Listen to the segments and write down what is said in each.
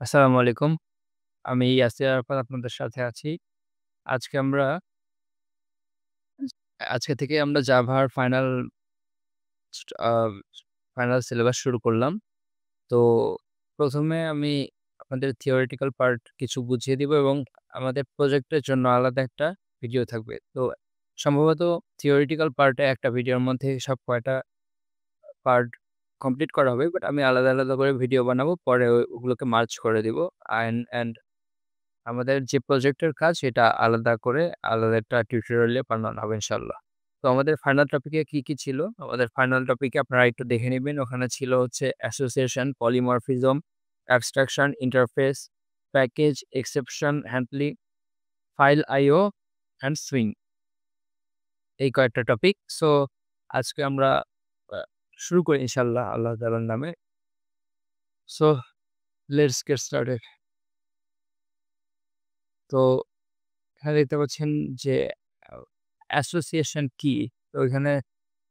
আসসালামু আলাইকুম। আমি ইয়াসির আরাফাত আপনাদের সাথে আছি। আজকে আমরা আজকে থেকে আমরা জাভার আ ফাইনাল সিলেবাস শুরু করলাম। তো ১ম এ আমি আপনাদের থিওরিটিক্যাল পার্ট কিছু বুঝিয়ে দিব এবং আমাদের প্রজেক্টের জন্য আলাদা একটা ভিডিও থাকবে। তো সম্ভবত থিওরিটিক্যাল পার্টে একটা ভিডিওর মধ্যে সব কয়টা পার্ট কমপ্লিট করা হবে। বাট আমি আলাদা, আলাদা করে ভিডিও বানাবো। পরে ওগুলোকে মার্জ করে দিব। অ্যান্ড আমাদের যে প্রজেক্টের কাজ সেটা আলাদা করে আলাদা একটা টিউটোরিয়ালে বানানো হবে ইনশাআল্লাহ। তো আমাদের ফাইনাল টপিকে কি ছিল? আমাদের ফাইনাল টপিকে আপনারা একটু দেখে নিবেন। ওখানে ছিল হচ্ছে association, polymorphism, abstraction, interface, package, exception handling, file IO and swing. এই কয়েকটা টপিক। সো আজকে আমরা আ শুরু করি ইনশাআল্লাহ আল্লাহ তাআলার নামে। So let's get started. তো এখানে দেখতে পাচ্ছেন যে আ অ্যাসোসিয়েশন কি? তো এখানে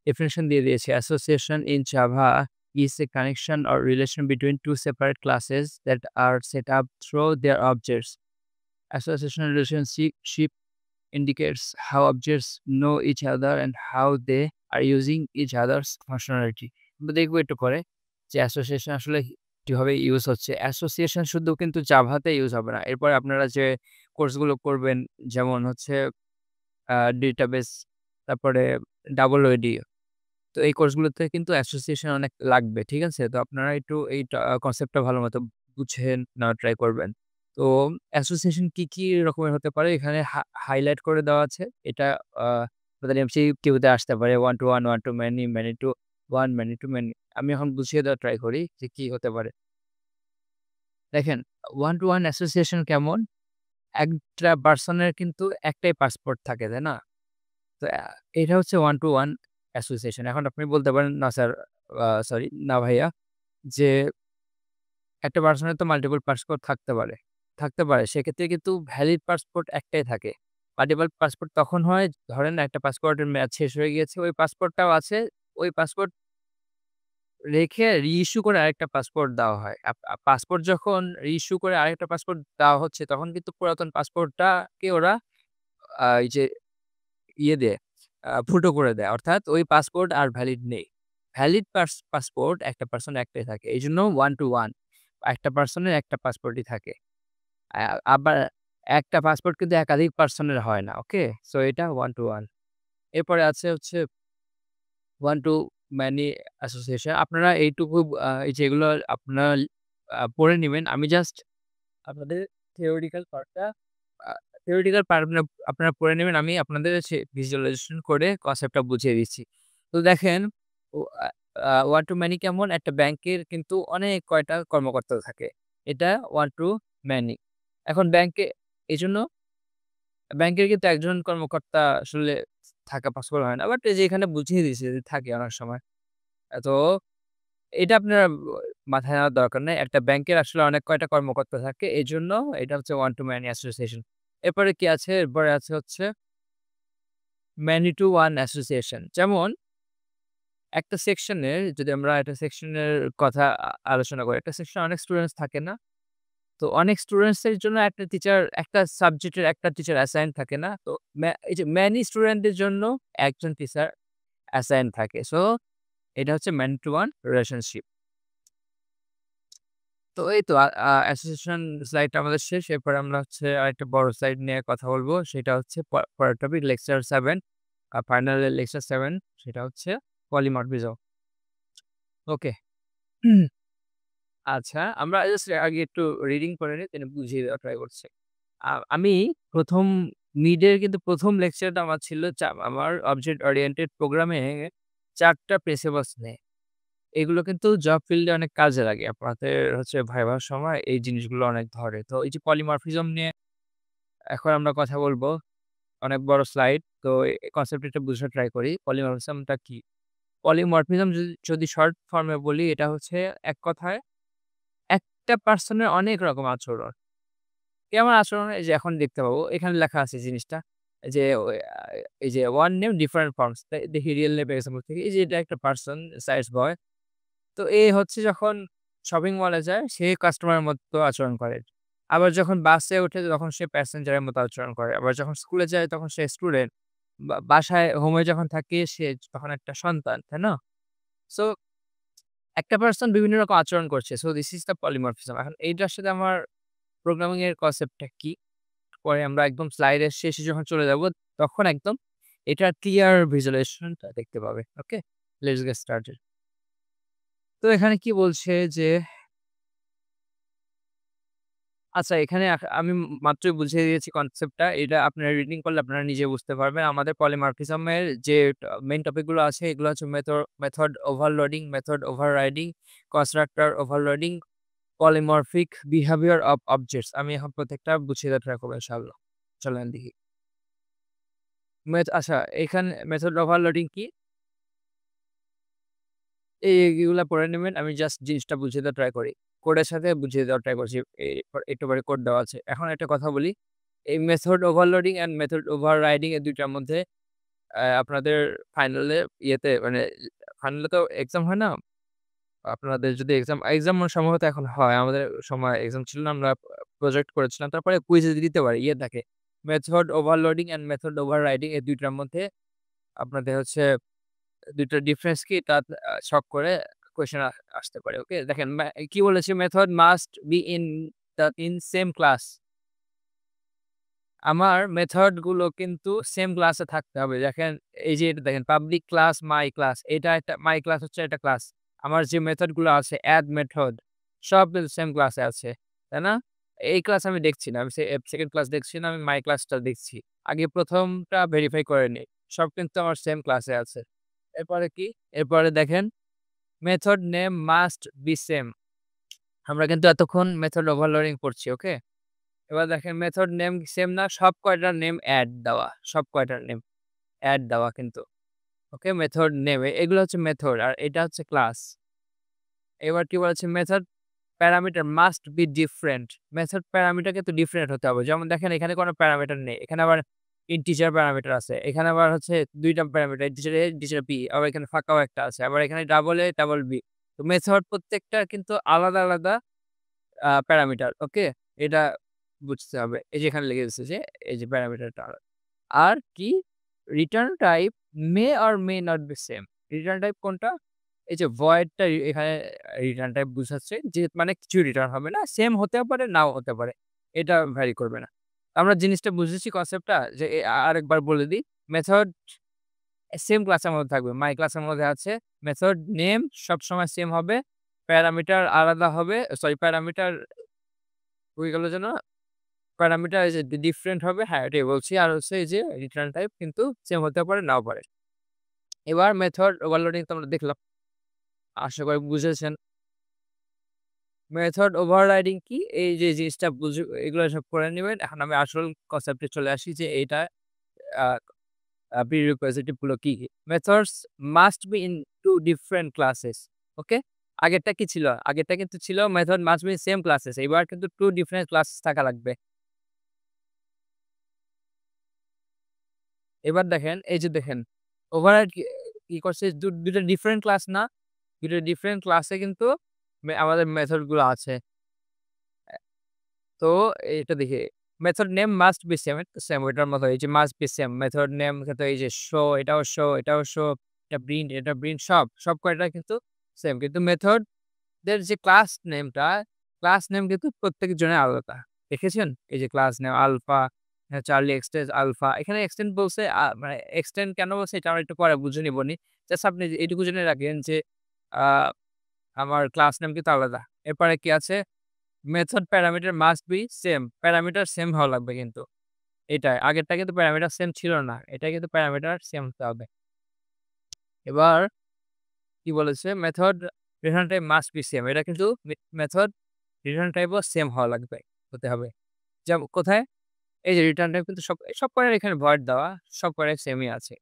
ডেফিনিশন দিয়ে দিয়েছি। Association in Java is a connection or relation between two separate classes that are set up through their objects. Association relationship indicates how objects know each other and how they are using each other's functionality. আমরা দেখব একটু পরে যে association আসলে কিভাবে use হচ্ছে। Association শুধু কিন্তু জাভাতে ইউজ হবে না। এরপরে আপনারা যে কোর্সগুলো করবেন যেমন হচ্ছে ডেটাবেস, তারপরে WOD। তো এই কোর্সগুলোতে কিন্তু অ্যাসোসিয়েশন অনেক লাগবে। ঠিক আছে? তো আপনারা একটু এই কনসেপ্টটা ভালোমতো বুঝে নেওয়ার ট্রাই করবেন। তো অ্যাসোসিয়েশন কি রকমের হতে পারে এখানে হাইলাইট করে দেওয়া আছে। এটা আ আপনাদের MCQ তে আসতে পারে 1 to 1, 1 to many, many to 1, many to many। আমি এখন বুঝিয়ে দেওয়ার ট্রাই করি যে কি হতে পারে। দেখেন 1 to 1 অ্যাসোসিয়েশন কেমন? একটা পারসনের কিন্তু একটাই পাসপোর্ট থাকে, তাই না? তো এটা হচ্ছে 1 to 1 অ্যাসোসিয়েশন। এখন আপনি বলতে পারেন, "না স্যার, সরি, না ভাইয়া, যে একটা পারসনের তো মাল্টিপল পাসপোর্ট থাকতে পারে।" থাকতে পারে। সেক্ষেত্রে কিন্তু ভ্যালিড পাসপোর্ট একটাই থাকে। মাল্টিপল পাসপোর্ট তখন হয়, ধরেন একটা পাসপোর্টের মেয়াদ শেষ হয়ে গিয়েছে, ওই পাসপোর্টটাও আছে। ওই পাসপোর্ট রেখে রি-ইস্যু করে আরেকটা পাসপোর্ট দেওয়া হয়। আপ আ পাসপোর্ট যখন রি-ইস্যু করে আরেকটা পাসপোর্ট দেওয়া হচ্ছে, তখন কিন্তু পুরাতন পাসপোর্টটাকে ওরা এই যে দিয়ে ফুটো করে দেয়। অর্থাৎ ওই পাসপোর্ট আর ভ্যালিড নেই। ভ্যালিড পাসপোর্ট একটা পারসন একটাই থাকে। এইজন্য 1 to 1 একটা পারসনের একটা পাসপোর্টই থাকে। আ আবার একটা পাসপোর্ট কিন্তু একাধিক পারসনের হয় না। ওকে? সো এটা 1 to 1। এরপরে আছে হচ্ছে 1 to many অ্যাসোসিয়েশন। আপনারা এইটুকু এই যেগুলো আপনারা পড়ে নিবেন। আমি জাস্ট আপনাদের থিওরিটিক্যাল পার্টটা আ থিওরিটিক্যাল পার্ট আপনারা পড়ে নেবেন। আমি আপনাদের ভিজুয়ালাইজেশন করে কনসেপ্টটা বুঝিয়ে দিচ্ছি। তো দেখেন ও আ আ one to many কেমন? একটা ব্যাংকের কিন্তু অনেক কয়টা কর্মকর্তা থাকে। এটা one to many। এখন এজন্য ব্যাংকের কিন্তু একজন কর্মকর্তা আসলে থাকা পসিবল হয় না। বাট এই যে এখানে বুঝিয়ে দিয়েছে যে থাকে অনেক সময়। তো এটা আপনার মাথায় নেওয়ার দরকার নাই। একটা ব্যাংকের আসলে অনেক কয়টা কর্মকর্তা থাকে। এজন্য এটা হচ্ছে one to many অ্যাসোসিয়েশন। এরপরে কি আছে? এরপরে আছে হচ্ছে many to one অ্যাসোসিয়েশন। যেমন একটা সেকশনের, যদি আমরা একটা সেকশনের কথা আলোচনা করি। একটা সেকশনে অনেক স্টুডেন্টস থাকে না? তো অনেক স্টুডেন্টস এর জন্য একটা সাবজেক্টের একটা টিচার অ্যাসাইন থাকে না? তো এই যে ম্যানি স্টুডেন্টদের জন্য একজন টিচার অ্যাসাইন থাকে। সো এটা হচ্ছে ম্যান টু ওয়ান রিলেশনশিপ। তো এই তো অ্যাসোসিয়েশন স্লাইডটা আমাদের শেষ। এরপরে আমরা হচ্ছে আরেকটা বড় স্লাইড নিয়ে কথা বলব। সেটা হচ্ছে পরের টপিক লেকচার 7, ফাইনাল লেকচার 7, সেটা হচ্ছে পলিমরফিজম। ওকে। আচ্ছা, আমরা জাস্ট আগে একটু রিডিং করে নিই, দেন বুঝিয়ে দেওয়ার ট্রাই করছি। আমি ১ম মিডের কিন্তু ১ম লেকচারটা আমার ছিল আমার অবজেক্ট ওরিয়েন্টেড প্রোগ্রামে ৪ টা প্রিন্সিপালস নিয়ে। এগুলো কিন্তু জব ফিল্ডে অনেক কাজে লাগে। আপনাদের হচ্ছে ভাইবার সময় এই জিনিসগুলো অনেক ধরে। তো এই যে পলিমরফিজম নিয়ে এখন আমরা কথা বলব। অনেক বড় স্লাইড। তো এই কনসেপ্ট টা বুঝার ট্রাই করি। পলিমরফিজমটা কি? পলিমরফিজম যদি শর্ট ফর্ম এ বলি, এটা হচ্ছে এক কথায় একটা পারসনের অনেক রকম আচরণ। কেমন আচরণ? এই যে এখন দেখতে পাবো। এখানে লেখা আছে জিনিসটা। যে এই যে one name different forms। দেখি রিয়াল নেম এক্সাম্পল থেকে। এই যে এটা একটা পারসন, সাইজ বয়। তো এ হচ্ছে যখন শপিং মলে যায় সে কাস্টমারের মতো আচরণ করে। আবার যখন বাসে ওঠে তখন সে প্যাসেঞ্জারের মতো আচরণ করে। আবার যখন স্কুলে যায় তখন সে স্টুডেন্ট। বাসায় হোমে যখন থাকে সে তখন একটা সন্তান, তাই না? সো একটা পারসন বিভিন্ন রকম আচরণ করছে। So this is the polymorphism. এখন এইটার সাথে আমার প্রোগ্রামিং এর কনসেপ্টটা কি? পরে আমরা একদম স্লাইডের শেষে যখন চলে যাব তখন একদম এটার ক্লিয়ার ভিজুয়ালাইজেশন টা দেখতে পাবে। ওকে? Let's get started. তো এখানে কি বলছে যে আচ্ছা এখানে আমি মাত্রই বুঝিয়ে দিয়েছি কনসেপ্টটা। এটা আপনারা রিডিং করলে আপনারা নিজে বুঝতে পারবেন। আমাদের পলিমরফিজম এর যে মেইন টপিক গুলো আছে এগুলো হচ্ছে method overloading, method overriding, constructor overloading, polymorphic behaviour of objects. আমি এখন প্রত্যেকটা বুঝিয়ে দেওয়ার ট্রাই করব ইনশাআল্লাহ। চলেন দেখি। আচ্ছা এখানে মেথড ওভারলোডিং কি? এগুলা পড়ে নেবেন। আমি জাস্ট জিনিসটা বুঝিয়ে দেওয়ার ট্রাই করি। কোডের সাথে বুঝিয়ে দেওয়ার ট্রাই করছি। একটু পরে কোড দেওয়া আছে। এখন একটা কথা বলি। এই method overloading and method overriding এই ২ টার মধ্যে আপনাদের ফাইনালে ইয়েতে মানে ফাইনালে তো এক্সাম হয় না? আপনাদের যদি এক্সাম সম্ভবত এখন হয়। আমাদের সময় এক্সাম ছিল না। আমরা প্রজেক্ট করেছিলাম। তারপরে কুইজে দিতে পারি। ইয়ে থাকে। Method overloading and method overriding এই ২ টার মধ্যে আপনাদের হচ্ছে ২ টার ডিফারেন্স কি তা শর্ট করে কোয়েশ্চেন আসতে পারে। ওকে? দেখেন কি বলেছে method must be in same class. আমার মেথড গুলো কিন্তু সেম ক্লাসে থাকতে হবে। দেখেন এই যে এটা দেখেন পাবলিক ক্লাস, মাই ক্লাস। এটা একটা মাই ক্লাস হচ্ছে একটা ক্লাস। আমার যে মেথড গুলো আছে এড মেথড সব কিন্তু সেম ক্লাসে আছে। তাই না? এই ক্লাস আমি দেখছি না। আমি সেকেন্ড ক্লাস দেখছি না। আমি মাই ক্লাসটা দেখছি। আগে ১ম টা ভেরিফাই করে নেই। সব কিন্তু আমার সেম ক্লাসে আছে। এরপরে কি? এরপরে দেখেন method name must be same. আমরা কিন্তু এতক্ষণ মেথড ওভারলোডিং করছি। ওকে? এবার দেখেন মেথড নেম সেম না সব কয়টার নেম এড দেওয়া। সব কয়টার নেম এড দেওয়া কিন্তু। ওকে? মেথড নেম এগুলো হচ্ছে মেথড আর এটা হচ্ছে ক্লাস। এবার কি বলেছে method parameter must be different. Method parameter কিন্তু ডিফারেন্ট হতে হবে। যেমন দেখেন এখানে কোনো প্যারামিটার নেই। এখানে আবার ইন্টিজার প্যারামিটার আছে। এখানে আবার হচ্ছে ২ টা parameter integer A, integer B আবার এখানে ফাঁকাও একটা আছে। আবার এখানে ডাবল A, ডাবল B। তো মেথড প্রত্যেকটার কিন্তু আলাদা, আলাদা প্যারামিটার। ওকে? এটা বুঝতে হবে। এই যে এখানে লিখে দিচ্ছে যে এই যে প্যারামিটারটা আলাদা। আর কি return type may or may not be same. Return type কোনটা? এই যে ভয়েডটা এখানে রিটার্ন টাইপ বুঝাচ্ছে যে মানে কিছুই রিটার্ন হবে না। সেম হতেও পারে, নাও হতে পারে। এটা ভ্যারি করবে না। আমরা জিনিসটা বুঝেছি কনসেপ্টটা যে আরেকবার বলে দিই। মেথড সেম ক্লাসের মধ্যে থাকবে। মাই ক্লাসের মধ্যে আছে। মেথড নেম সবসময় সেম হবে। প্যারামিটার আলাদা হবে। সরি প্যারামিটার হয়ে গেল যেন? প্যারামিটার এই যে ডিফারেন্ট হবে। হ্যাঁ, এটাই বলছি। আর হচ্ছে এই যে রিটার্ন টাইপ কিন্তু সেম হতে পারে, নাও পারে। এবার মেথড ওভারলোডিং তো আমরা দেখলাম। আশা করি বুঝেছেন। মেথড ওভাররাইডিং কি? এই যে জিনিসটা এগুলো সব করে নিবেন। এখন আমি আসল কনসেপ্টে চলে আসি যে এইটা আ আ প্রিরিকুইজিট গুলো কি, কি? Methods must be in 2 different classes. Okay? আগেরটা কি ছিল? আগেরটা কিন্তু ছিল method must be same classes. এবার কিন্তু 2 ডিফারেন্ট ক্লাসেস থাকা লাগবে। এবার দেখেন, এই যে দেখেন, ওভাররাইড কি করছে ২ টা ডিফারেন্ট ক্লাস না? ২ টা ডিফারেন্ট ক্লাসে কিন্তু আমাদের মেথড গুলো আছে। তো এটা দেখি method name must be same same ওইটার মতো এই যে must be same method name কিন্তু এই যে শো এটাও শো এটাও শো এটা প্রিন্ট সব কয়টা কিন্তু সেম কিন্তু মেথড দের যে ক্লাস নেম কিন্তু প্রত্যেক জনের আলাদা দেখেছেন এই যে class name alpha Charlie এক্সটেন্স alpha এখানে এক্সটেন্ড বলছে মানে এক্সটেন্ড কেন বলছে এটা আমরা একটু পরে বুঝে নিবনি জাস্ট আপনি এইটুকু জেনে রাখেন যে আহ, আমার ক্লাস নেম কিন্তু আলাদা এরপরে কি আছে method parameter must be same. Parameter same হওয়া লাগবে কিন্তু। এটাই। আগেরটা কিন্তু প্যারামিটার সেম ছিল না। এটা কিন্তু প্যারামিটার সেম হতে হবে। এবার কি বলেছে? Method return type must be same. এটা কিন্তু মেথড রিটার্ন টাইপও সেম হওয়া লাগবে, হতে হবে। যেমন কোথায়? এই যে রিটার্ন টাইপ কিন্তু সব কয়টার এখানে ভয়েড দেওয়া, সব কয়টাই সেমই আছে।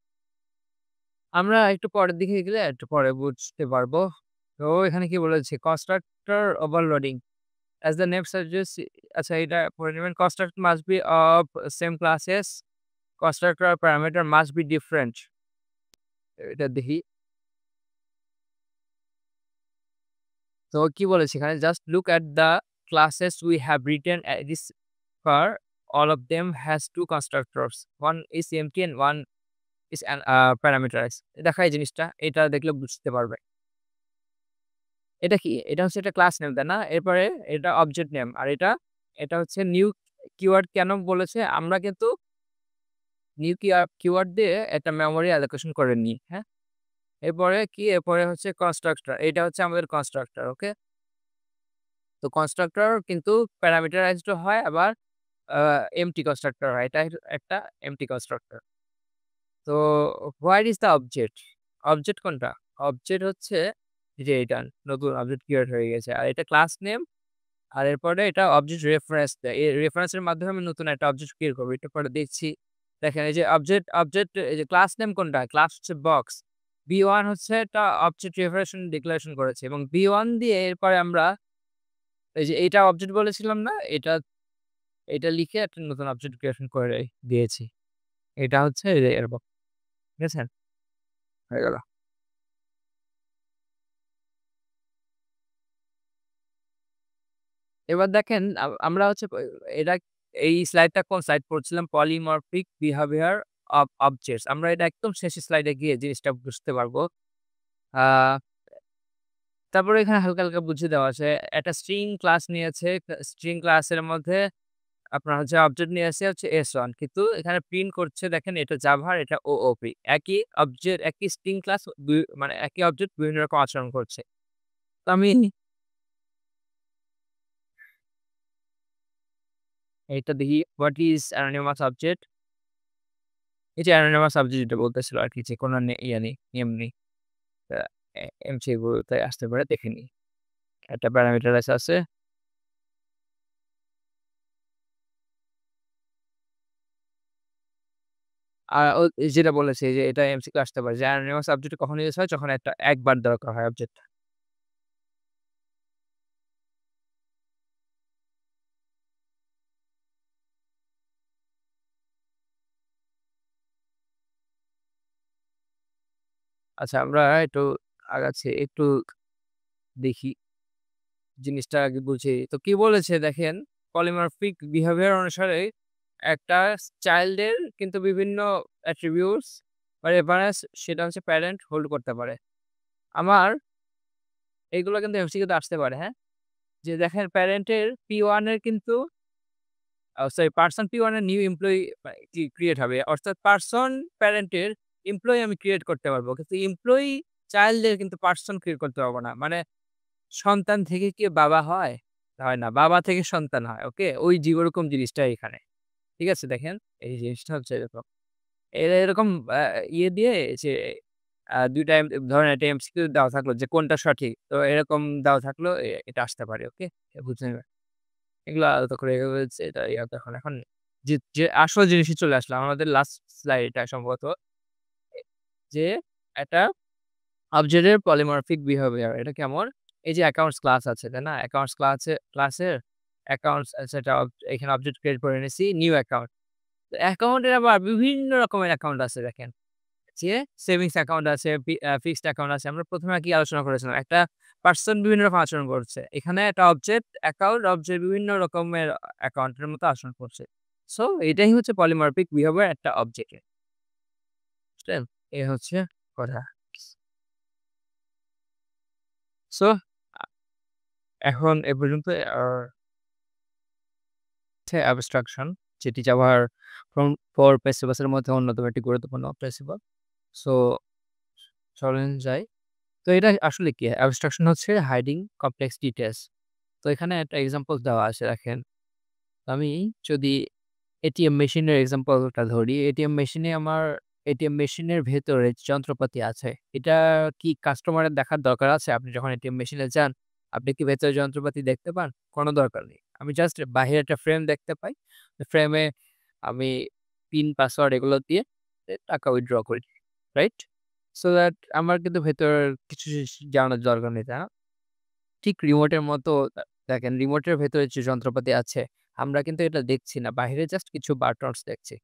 আমরা একটু পরের দিকে গেলে একটু পরে বুঝতে পারবো। তো এখানে কি বলেছে? Constructor overloading. As the name suggests আচ্ছা এটা পড়ে নিবেন constructor must be of same classes constructor parameter must be different এটা দেখি তো কি বলেছে এখানে? Just look at the classes we have written this far, all of them has 2 constructors. One is empty and one is an parameterized. দেখা এই জিনিসটা। এটা দেখলে বুঝতে পারবে। এটা কি? এটা হচ্ছে একটা ক্লাস নেম, তাই না? এরপরে এটা অবজেক্ট নেম। আর এটা হচ্ছে নিউ কিওয়ার্ড কেন বলেছে? আমরা কিন্তু নিউ কিওয়ার্ড দিয়ে একটা মেমোরি অ্যালোকেশন করে নিই। হ্যাঁ? এরপরে কি? এরপরে হচ্ছে কনস্ট্রাক্টর। এটা হচ্ছে আমাদের কনস্ট্রাক্টর। ওকে? তো কনস্ট্রাক্টর কিন্তু প্যারামিটারাইজড ও হয় আবার আ এম্পটি কনস্ট্রাক্টর হয়। এটা একটা এম্পটি কনস্ট্রাক্টর। তো হোয়ার ইস দ্য অবজেক্ট? অবজেক্ট কোনটা? অবজেক্ট হচ্ছে এই যে এটা নতুন অবজেক্ট ক্রিয়েট হয়ে গেছে। আর এটা ক্লাস নেম। আর এরপরে এটা অবজেক্ট রেফারেন্স দেয়। এই রেফারেন্স এর মাধ্যমে আমি নতুন একটা অবজেক্ট ক্রিয়েট করব। একটু পরে দেখছি। দেখেন এই যে অবজেক্ট এই যে ক্লাস নেম কোনটা? ক্লাস হচ্ছে বক্স। B1 হচ্ছে একটা অবজেক্ট রেফারেশন ডিক্লারেশন করেছে এবং B1 দিয়ে এরপরে আমরা এই যে এইটা অবজেক্ট বলেছিলাম না? এটা লিখে একটা নতুন অবজেক্ট ক্রিয়েশন করে দিয়েছি। এটা হচ্ছে এই যে এরকম। ঠিক আছে? হয়ে গেল। এবার দেখেন আমরা হচ্ছে এটা এই স্লাইডটা কোন স্লাইড পড়ছিলাম? Polymorphic behaviour of objects. আমরা এটা একদম শেষের স্লাইডে গিয়ে জিনিসটা বুঝতে পারবো। আ তারপরে এখানে হালকা, হালকা বুঝিয়ে দেওয়া আছে। একটা স্ট্রিং ক্লাস নিয়েছে। স্ট্রিং ক্লাসের মধ্যে আপনার হচ্ছে অবজেক্ট নিয়েছে হচ্ছে S1 কিন্তু এখানে প্রিন্ট করছে দেখেন এটা জাভার এটা OOP একই অবজেক্ট একই স্ট্রিং ক্লাস মানে একই অবজেক্ট বিভিন্ন রকম আচরণ করছে। তো আমি এইটা দেখি হোয়াট ইস অ্যানোনিমাস অবজেক্ট? এই যে অ্যানোনিমাস অবজেক্ট যেটা বলতেছিল আরকি যে কোন ইয়ে নেই, নিয়ম নেই। আ MCQ তে আসতে পারে দেখে নিই। একটা প্যারামিটারাইজ আছে। ও যেটা বলেছে যে এটা MCQ আসতে পারে যে অ্যানোনিমাস অবজেক্ট কখন ইউজ হয়? যখন একটা একবার দরকার হয় অবজেক্ট। আচ্ছা আমরা একটু আগাচ্ছি। একটু দেখি জিনিসটা আগে বুঝি। তো কি বলেছে দেখেন, পলিমরফিক বিহেভিয়ার অনুসারে একটা চাইল্ডের কিন্তু বিভিন্ন অ্যাট্রিবিউটস বা রেফারেন্স সেটা হচ্ছে প্যারেন্ট হোল্ড করতে পারে। আমার এগুলো কিন্তু এমসিকিউ তে আসতে পারে, হ্যাঁ? যে দেখেন প্যারেন্টের P1 এর কিন্তু সরি পারসন P1 এর নিউ এমপ্লয়ি ক্রিয়েট হবে। অর্থাৎ পারসন প্যারেন্টের এমপ্লয়ি আমি ক্রিয়েট করতে পারবো। কিন্তু এমপ্লয়ি চাইল্ডের কিন্তু পারসন ক্রিয়েট করতে পারবো না। মানে সন্তান থেকে কি বাবা হয়? হয় না। বাবা থেকে সন্তান হয়। ওকে? ওই ওরকম জিনিসটা এখানে। ঠিক আছে? দেখেন এই জিনিসটা হচ্ছে এরকম। এরা এরকম আ ইয়ে দিয়ে যে ২ টা ধরেন একটা এমসিকিউ দেওয়া থাকলো যে কোনটা সঠিক। তো এরকম দেওয়া থাকলো এটা আসতে পারে। ওকে? বুঝে নেবেন। এগুলো আলাদা করে হয়েছে এটা ইয়া এখন এখন যে আসল জিনিসে চলে আসলাম। আমাদের লাস্ট স্লাইড এটা সম্ভবত। এ যে একটা অবজেক্টের পলিমরফিক বিহেভিয়ার এটা কেমন? এই যে অ্যাকাউন্টস ক্লাস আছে, তাই না? অ্যাকাউন্টস ক্লাসের অ্যাকাউন্টস সেটা এখানে অবজেক্ট ক্রিয়েট করে নিছি নিউ অ্যাকাউন্ট। তো অ্যাকাউন্টের আবার বিভিন্ন রকমের অ্যাকাউন্ট আছে দেখেন। যে সেভিংস অ্যাকাউন্ট আছে, ফিক্সড অ্যাকাউন্ট আছে। আমরা ১ম এ কি আলোচনা করেছিলাম? একটা পারসন বিভিন্ন রকম আচরণ করছে। এখানে একটা অবজেক্ট বিভিন্ন রকমের অ্যাকাউন্টের মতো আচরণ করছে। সো এটাই হচ্ছে পলিমরফিক বিহেভিয়ার একটা অবজেক্টের। বুঝলেন? এ হচ্ছে কথা। সো আ এখন এ পর্যন্ত আর হচ্ছে অ্যাবস্ট্রাকশন যেটি জাভার ফর প্যাসিভাস এর মধ্যে অন্যতম একটি গুরুত্বপূর্ণ প্যাসিভাস। সো চলেন যাই। তো এটা আসলে কি? অ্যাবস্ট্রাকশন হচ্ছে হাইডিং কমপ্লেক্স ডিটেইলস। তো এখানে একটা এক্সাম্পল দেওয়া আছে দেখেন। আমি যদি এটিএম মেশিনের এক্সাম্পলটা ধরি, এটিএম মেশিনের ভেতরে যন্ত্রপাতি আছে। এটা কি কাস্টমারের দেখার দরকার আছে? আপনি যখন এটিএম মেশিনে যান, আপনি কি ভেতরে যন্ত্রপাতি দেখতে পান? কোনো দরকার নেই। আমি জাস্ট বাহিরে একটা ফ্রেম দেখতে পাই। ফ্রেমে আমি পিন, পাসওয়ার্ড এগুলো দিয়ে টাকা উইথড্র করি। রাইট? সো দ্যাট আমার কিন্তু ভেতরের কিছু জিনিস জানার দরকার নেই, তাই না? ঠিক রিমোটের মতো দেখেন রিমোটের ভেতরে যে যন্ত্রপাতি আছে, আমরা কিন্তু এটা দেখছি না। বাহিরে জাস্ট কিছু বাটনস দেখছি।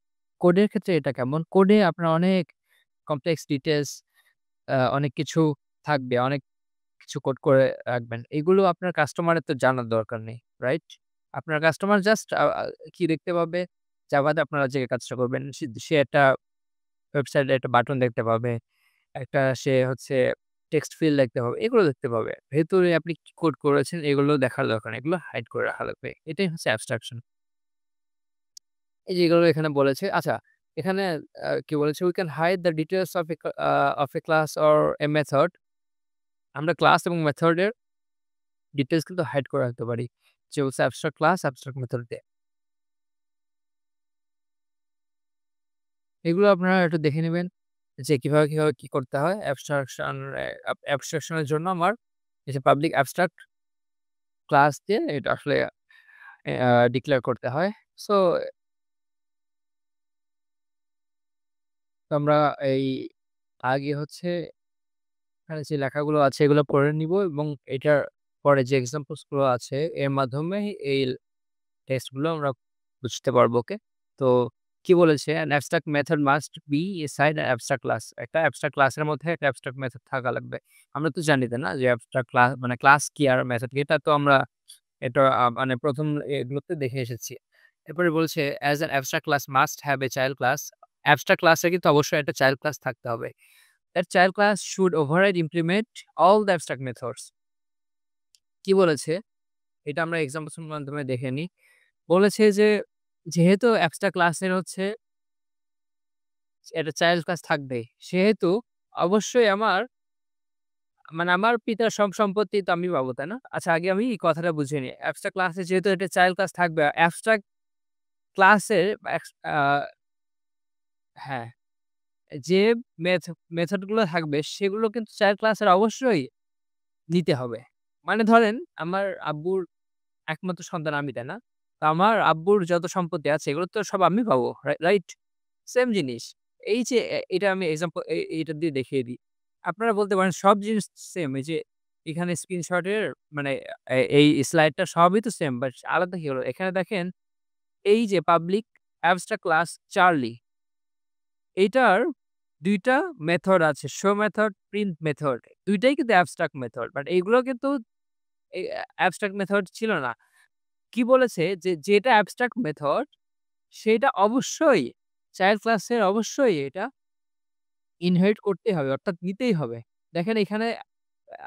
কোডের ক্ষেত্রে এটা কেমন? কোডে আপনার অনেক কমপ্লেক্স ডিটেইলস অনেক কিছু থাকবে। অনেক কিছু কোড করে রাখবেন। এগুলো আপনার কাস্টমারের তো জানার দরকার নেই, রাইট? আপনার কাস্টমার জাস্ট কি দেখতে পাবে? জাভাতে আপনারা যে কাজটা করবেন সে একটা ওয়েবসাইটে একটা বাটন দেখতে পাবে। একটা সে হচ্ছে টেক্সট ফিল্ড দেখতে পাবে। এগুলো দেখতে পাবে। ভেতরে আপনি কি কোড করেছেন এগুলো দেখার দরকার নেই। এগুলো হাইড করে রাখা লাগবে। এটাই হচ্ছে অ্যাবস্ট্রাকশন। এই যে এগুলো এখানে বলেছে। আচ্ছা, এখানে কি বলেছে? "We can hide the details of a class or a method." আমরা ক্লাস এবং মেথডের ডিটেইলস কিন্তু হাইড করে রাখতে পারি। যে হচ্ছে অ্যাবস্ট্রাক্ট ক্লাস, অ্যাবস্ট্রাক্ট মেথড দিয়ে। এগুলো আপনারা একটু দেখে নিবেন যে কিভাবে কি করতে হয়। অ্যাবস্ট্রাকশন এর জন্য আমার এই যে পাবলিক অ্যাবস্ট্রাক্ট ক্লাস দিয়ে এটা আসলে ডিক্লেয়ার করতে হয়। সো আমরা এই আগে হচ্ছে এখানে যে লেখাগুলো আছে এগুলো পড়ে নিব এবং এটার পরে যে এক্সাম্পলস গুলো আছে এর মাধ্যমে এই টেক্সট গুলো আমরা বুঝতে পারবো। ওকে? তো কি বলেছে? "An abstract method must be inside an abstract class." একটা abstract ক্লাসের মধ্যে একটা abstract মেথড থাকা লাগবে। আমরা তো জানি তাই না যে abstract ক্লাস মানে ক্লাস কি আর মেথড কি? এটা তো আমরা এটা মানে ১ম এগুলোতে দেখে এসেছি। এরপরে বলছে, "As an abstract class must have a child class." abstract ক্লাসে কিন্তু অবশ্যই একটা চাইল্ড ক্লাস থাকতে হবে। That child class should override implement all the abstract methods. কি বলেছে? এটা আমরা এক্সাম্পলস এর মাধ্যমে দেখে নিই। বলেছে যে, যেহেতু abstract ক্লাসের হচ্ছে একটা চাইল্ড ক্লাস থাকবে, সেহেতু অবশ্যই মানে আমার পিতার সব সম্পত্তি তো আমি পাবো, তাই না? আচ্ছা, আগে আমি এই কথাটা বুঝে নিই। abstract ক্লাসে যেহেতু একটা চাইল্ড ক্লাস থাকবে, abstract ক্লাসের হ্যাঁ, যে মেথড গুলো থাকবে সেগুলো কিন্তু চাইল্ড ক্লাসের অবশ্যই নিতে হবে। মানে ধরেন আমার আব্বুর একমাত্র সন্তান আমি, তাই না? তো আমার আব্বুর যত সম্পত্তি আছে এগুলো তো সব আমি পাবো। রাইট? সেম জিনিস। এই যে এটা আমি এক্সাম্পল এইটা দিয়ে দেখিয়ে দিই। আপনারা বলতে পারেন সব জিনিস সেম। এই যে এখানে স্ক্রিনশটের মানে এই স্লাইডটা সবই তো সেম বাট আলাদা কি হলো? এখানে দেখেন এই যে পাবলিক অ্যাবস্ট্রাক্ট ক্লাস চার্লি এইটার ২ টা মেথড আছে। Show method, print method. ২ টাই কিন্তু অ্যাবস্ট্রাক্ট মেথড। বাট এগুলো কিন্তু অ্যাবস্ট্রাক্ট মেথড ছিল না। কি বলেছে যে যেটা অ্যাবস্ট্রাক্ট মেথড সেটা অবশ্যই চাইল্ড ক্লাসের অবশ্যই এটা ইনহেরিট করতেই হবে অর্থাৎ নিতেই হবে। দেখেন এখানে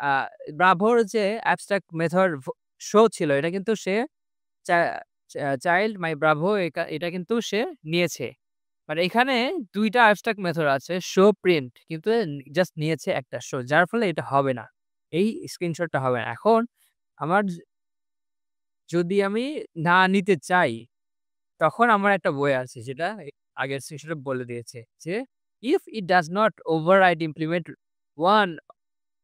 আ ব্রাভোর যে অ্যাবস্ট্রাক্ট মেথড শো ছিল এটা কিন্তু সে চা চাইল্ড মাই ব্রাভো এটা কিন্তু সে নিয়েছে। মানে এখানে ২ টা অ্যাবস্ট্রাক্ট মেথড আছে শো, প্রিন্ট কিন্তু জাস্ট নিয়েছে একটা শো যার ফলে এটা হবে না। এই স্ক্রিনশটটা হবে না। এখন আমার যদি আমি না নিতে চাই তখন আমার একটা বই আছে যেটা আগের সেশনে বলে দিয়েছে যে, "If it does not override implement one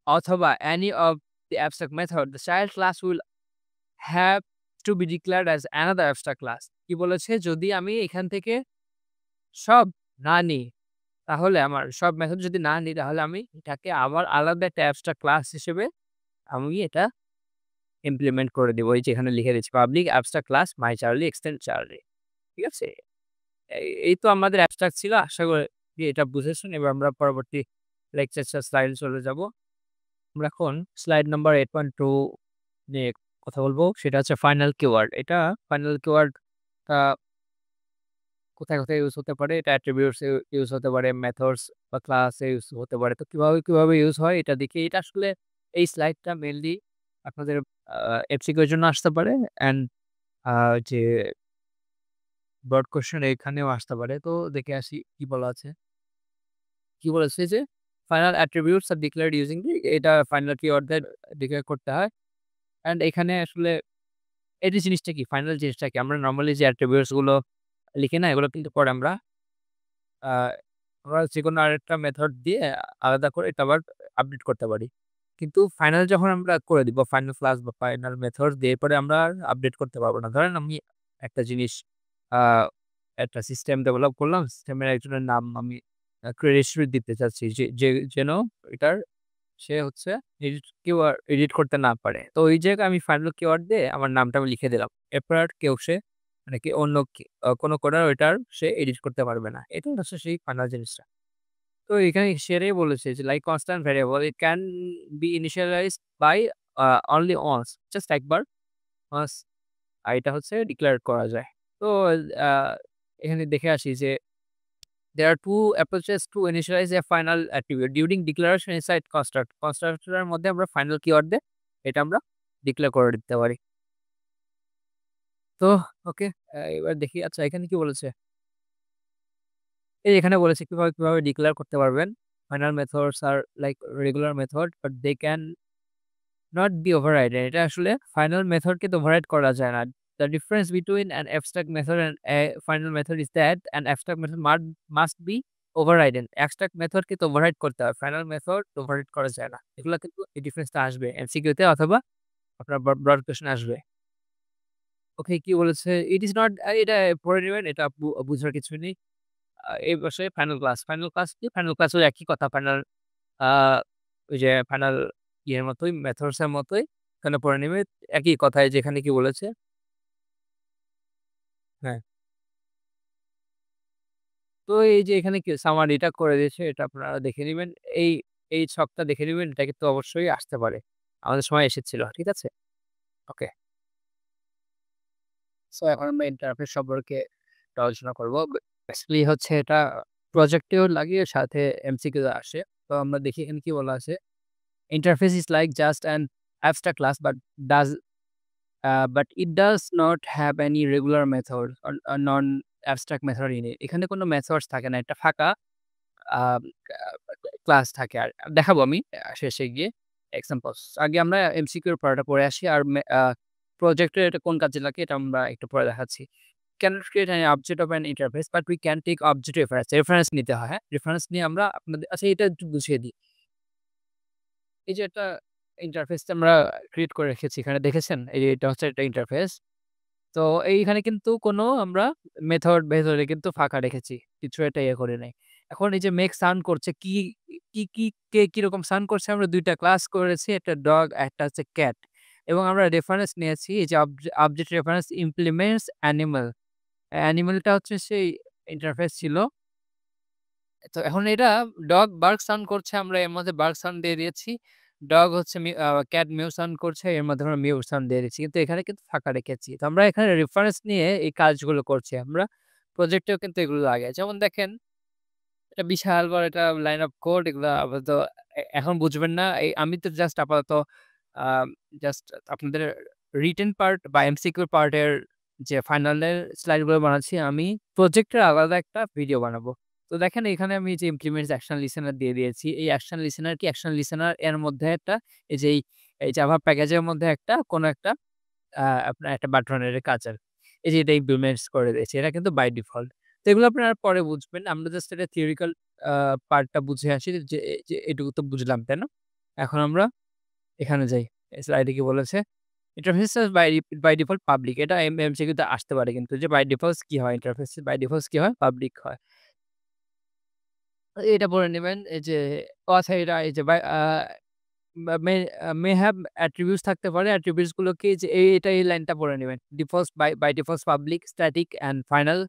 অথবা any of the abstract method, the child class will have to be declared as another abstract class." কি বলেছে? যদি আমি এখান থেকে সব না নিই, তাহলে আমার সব মেথড যদি না নিই, তাহলে আমি এটাকে আবার আলাদা একটা abstract ক্লাস হিসেবে আমি এটা ইমপ্লিমেন্ট করে দিব। এই যে এখানে লিখে দিচ্ছি, "Public abstract class my Charlie extend Charlie." ঠিক আছে? এই তো আমাদের অ্যাবস্ট্রাক্ট ছিল। আশা করি এটা বুঝেছেন। এবার আমরা পরবর্তী লেকচার স্লাইডে চলে যাব। আমরা এখন স্লাইড নাম্বার 8.2 নিয়ে কথা বলব। সেটা হচ্ছে ফাইনাল কিওয়ার্ড। এটা ফাইনাল কিওয়ার্ড আ কোথায় ইউজ হতে পারে? এটা অ্যাট্রিবিউটস এ ইউজ হতে পারে, মেথডস বা ক্লাস এ ইউজ হতে পারে। তো কিভাবে ইউজ হয় এটা দেখি। এটা আসলে এই স্লাইডটা মেইনলি আপনাদের আ এমসিকিউ এর জন্য আসতে পারে অ্যান্ড আ যে ব্রড কোয়েশ্চেন এখানেও আসতে পারে। তো দেখে আসি কি বলা আছে। কি বলেছে যে ফাইনাল অ্যাট্রিবিউটস আর ডিক্লেয়ার্ড ইউজিং এটা ফাইনাল কিওয়ার্ডদের ডিক্লেয়ার করতে হয়। অ্যান্ড এখানে আসলে এই যে জিনিসটা কি ফাইনাল জিনিসটা কি? আমরা নরমালি যে অ্যাট্রিবিউটস গুলো লিখি না এগুলো কিন্তু পরে আ আমরা যেকোনো আরেকটা মেথড দিয়ে আলাদা করে এটা আবার আপডেট করতে পারি। কিন্তু ফাইনাল যখন আমরা করে দিব ফাইনাল ক্লাস বা ফাইনাল মেথড দিয়ে পরে আমরা আর আপডেট করতে পারব না। ধরেন আমি একটা জিনিস আ একটা সিস্টেম ডেভেলপ করলাম। সিস্টেমের একজনের নাম আমি ক্রেডিট দিতে চাচ্ছি যে যেন এটার সে হচ্ছে এডিট করতে না পারে। তো ওই জায়গায় আমি ফাইনাল কিওয়ার্ড দিয়ে আমার নামটা আমি লিখে দিলাম। এরপর আর কেউ সে মানে কি অন্য কোনো কোডার ওইটার সে এডিট করতে পারবে না। এটা হচ্ছে সেই ফাইনাল জিনিসটা। তো এখানে সেটাই বলেছে যে like constant variable it can be initialised by only once just একবার ওয়ান্স এটা হচ্ছে ডিক্লেয়ার করা যায়। তো আ এখানে দেখে আসি যে there are two approaches to initialize a final attribute during declaration inside construct কনস্ট্রাক্টরের মধ্যে আমরা ফাইনাল কিওয়ার্ড দিয়ে এটা আমরা ডিক্লেয়ার করে দিতে পারি। তো ওকে, এবার দেখি আচ্ছা এখানে কি বলেছে? এই এখানে বলেছে কিভাবে ডিক্লেয়ার করতে পারবেন। Final methods are like regular method but they can not be overridden. এটা আসলে ফাইনাল মেথডকে তো ওভাররাইড করা যায় না। The difference between an abstract method and a final method is that an abstract method must be overridden. Abstract মেথডকে তো override করতে হয়। Final method override করা যায় না। এগুলা কিন্তু এই ডিফারেন্সটা আসবে এমসিকিউ তে অথবা আপনার ব্রড কোয়েশ্চেন আসবে। ওকে কি বলেছে? ইট ইস নট এটা পড়ে নিবেন। এটা বুঝার কিছু নেই। এই বছরে ফাইনাল ক্লাস। ফাইনাল ক্লাস কি? ফাইনাল ক্লাসও একই কথা। ফাইনাল আ ওই যে ফাইনাল ইয়ের মতোই মেথডস এর মতোই এখানে পড়ে নিবে। একই কথায় যেখানে কি বলেছে হ্যাঁ। তো এই যে এখানে কি সামারিটা করে দিয়েছে এটা আপনারা দেখে নিবেন। এই, এই ছকটা দেখে নিবেন এটা কিন্তু অবশ্যই আসতে পারে। আমাদের সময় এসেছিল। ঠিক আছে? ওকে। সো এখন আমরা ইন্টারফেস সম্পর্কে একটু আলোচনা করব। বেসিক্যালি হচ্ছে এটা প্রজেক্টেও লাগে সাথে এমসিকিউ তে আসে। তো আমরা দেখি এখানে কি বলা আছে। Interface is like just an abstract class but it does not have any regular method or a non-abstract method in it. এখানে কোনো মেথডস থাকে না। এটা ফাঁকা আ ক্লাস থাকে। আর দেখাবো আমি শেষে গিয়ে এক্সাম্পলস। আগে আমরা এমসিকিউ এর পড়াটা পড়ে আসি। আর প্রজেক্টে এটা কোন কাজে লাগে এটা আমরা একটু পরে দেখাচ্ছি। Cannot create an object of an interface but we can take object reference. Reference নিতে হয়, হ্যাঁ? রেফারেন্স নিয়ে আমরা আপনাদের আচ্ছা এটা একটু বুঝিয়ে দিই। এই যে একটা ইন্টারফেস আমরা ক্রিয়েট করে রেখেছি এখানে দেখেছেন? এই যে এটা হচ্ছে একটা ইন্টারফেস। তো এইখানে কিন্তু কোনো আমরা মেথড ভেতরে কিন্তু ফাঁকা রেখেছি। কিছু একটা ইয়ে করি নাই। এখন এই যে মেক সাউন্ড করছে কে কিরকম সাউন্ড করছে আমরা ২ টা ক্লাস করেছি। একটা ডগ একটা হচ্ছে ক্যাট। এবং আমরা রেফারেন্স নিয়েছি এই যে অবজেক্ট রেফারেন্স ইমপ্লিমেন্টস অ্যানিমাল। অ্যানিমালটা হচ্ছে সেই ইন্টারফেস ছিল। তো এখন এটা ডগ বার্ক সাউন্ড করছে আমরা এর মধ্যে বার্ক সাউন্ড দিয়ে দিয়েছি। ডগ হচ্ছে ক্যাট মিউ সাউন্ড করছে এর মধ্যে আমরা মিউ সাউন্ড দিয়ে দিচ্ছি। কিন্তু এখানে কিন্তু ফাঁকা রেখেছি। তো আমরা এখানে রেফারেন্স নিয়ে এই কাজগুলো করছি আমরা। প্রজেক্টেও কিন্তু এগুলো লাগে। যেমন দেখেন এটা বিশাল বড় একটা লাইন অফ কোড এগুলা আপাতত এখন বুঝবেন না। আমি তো জাস্ট আপাতত আ জাস্ট আপনাদের রিটেন পার্ট বা এমসিকিউ পার্টের যে ফাইনালের স্লাইড গুলো বানাচ্ছি আমি প্রজেক্টের আলাদা একটা ভিডিও বানাবো। তো দেখেন এখানে আমি যে ইমপ্লিমেন্টস অ্যাকশন লিসেনার দিয়ে দিয়েছি। এই অ্যাকশন লিসেনার কি? অ্যাকশন লিসেনার এর মধ্যে একটা এই যে এই জাভা প্যাকেজের মধ্যে একটা কোনো একটা আপনার একটা বাটনের কাজ আরকি। এই যে এটা ইমপ্লিমেন্টস করে দিয়েছি। এটা কিন্তু বাই ডিফল্ট। তো এগুলো আপনারা পরে বুঝবেন। আমরা জাস্ট এটা থিওরিটিক্যাল পার্টটা বুঝে আসি যে এটুকু তো বুঝলাম, তাই না? এখন আমরা এখানে যাই। স্লাইডে কি বলেছে? Interfaces by default public. এটা এমসিকিউ তে আসতে পারে কিন্তু যে বাই ডিফল্ট কি হয়? ইন্টারফেস বাই ডিফল্ট কি হয়? পাবলিক হয়। এটা পড়ে নিবেন। এই যে আচ্ছা এটা এই যে বাই মে হ্যাভ অ্যাট্রিবিউটস থাকতে পারে। অ্যাট্রিবিউটস গুলো কি যে এই লাইনটা পড়ে নিবেন। Defaults by defaults public, static and final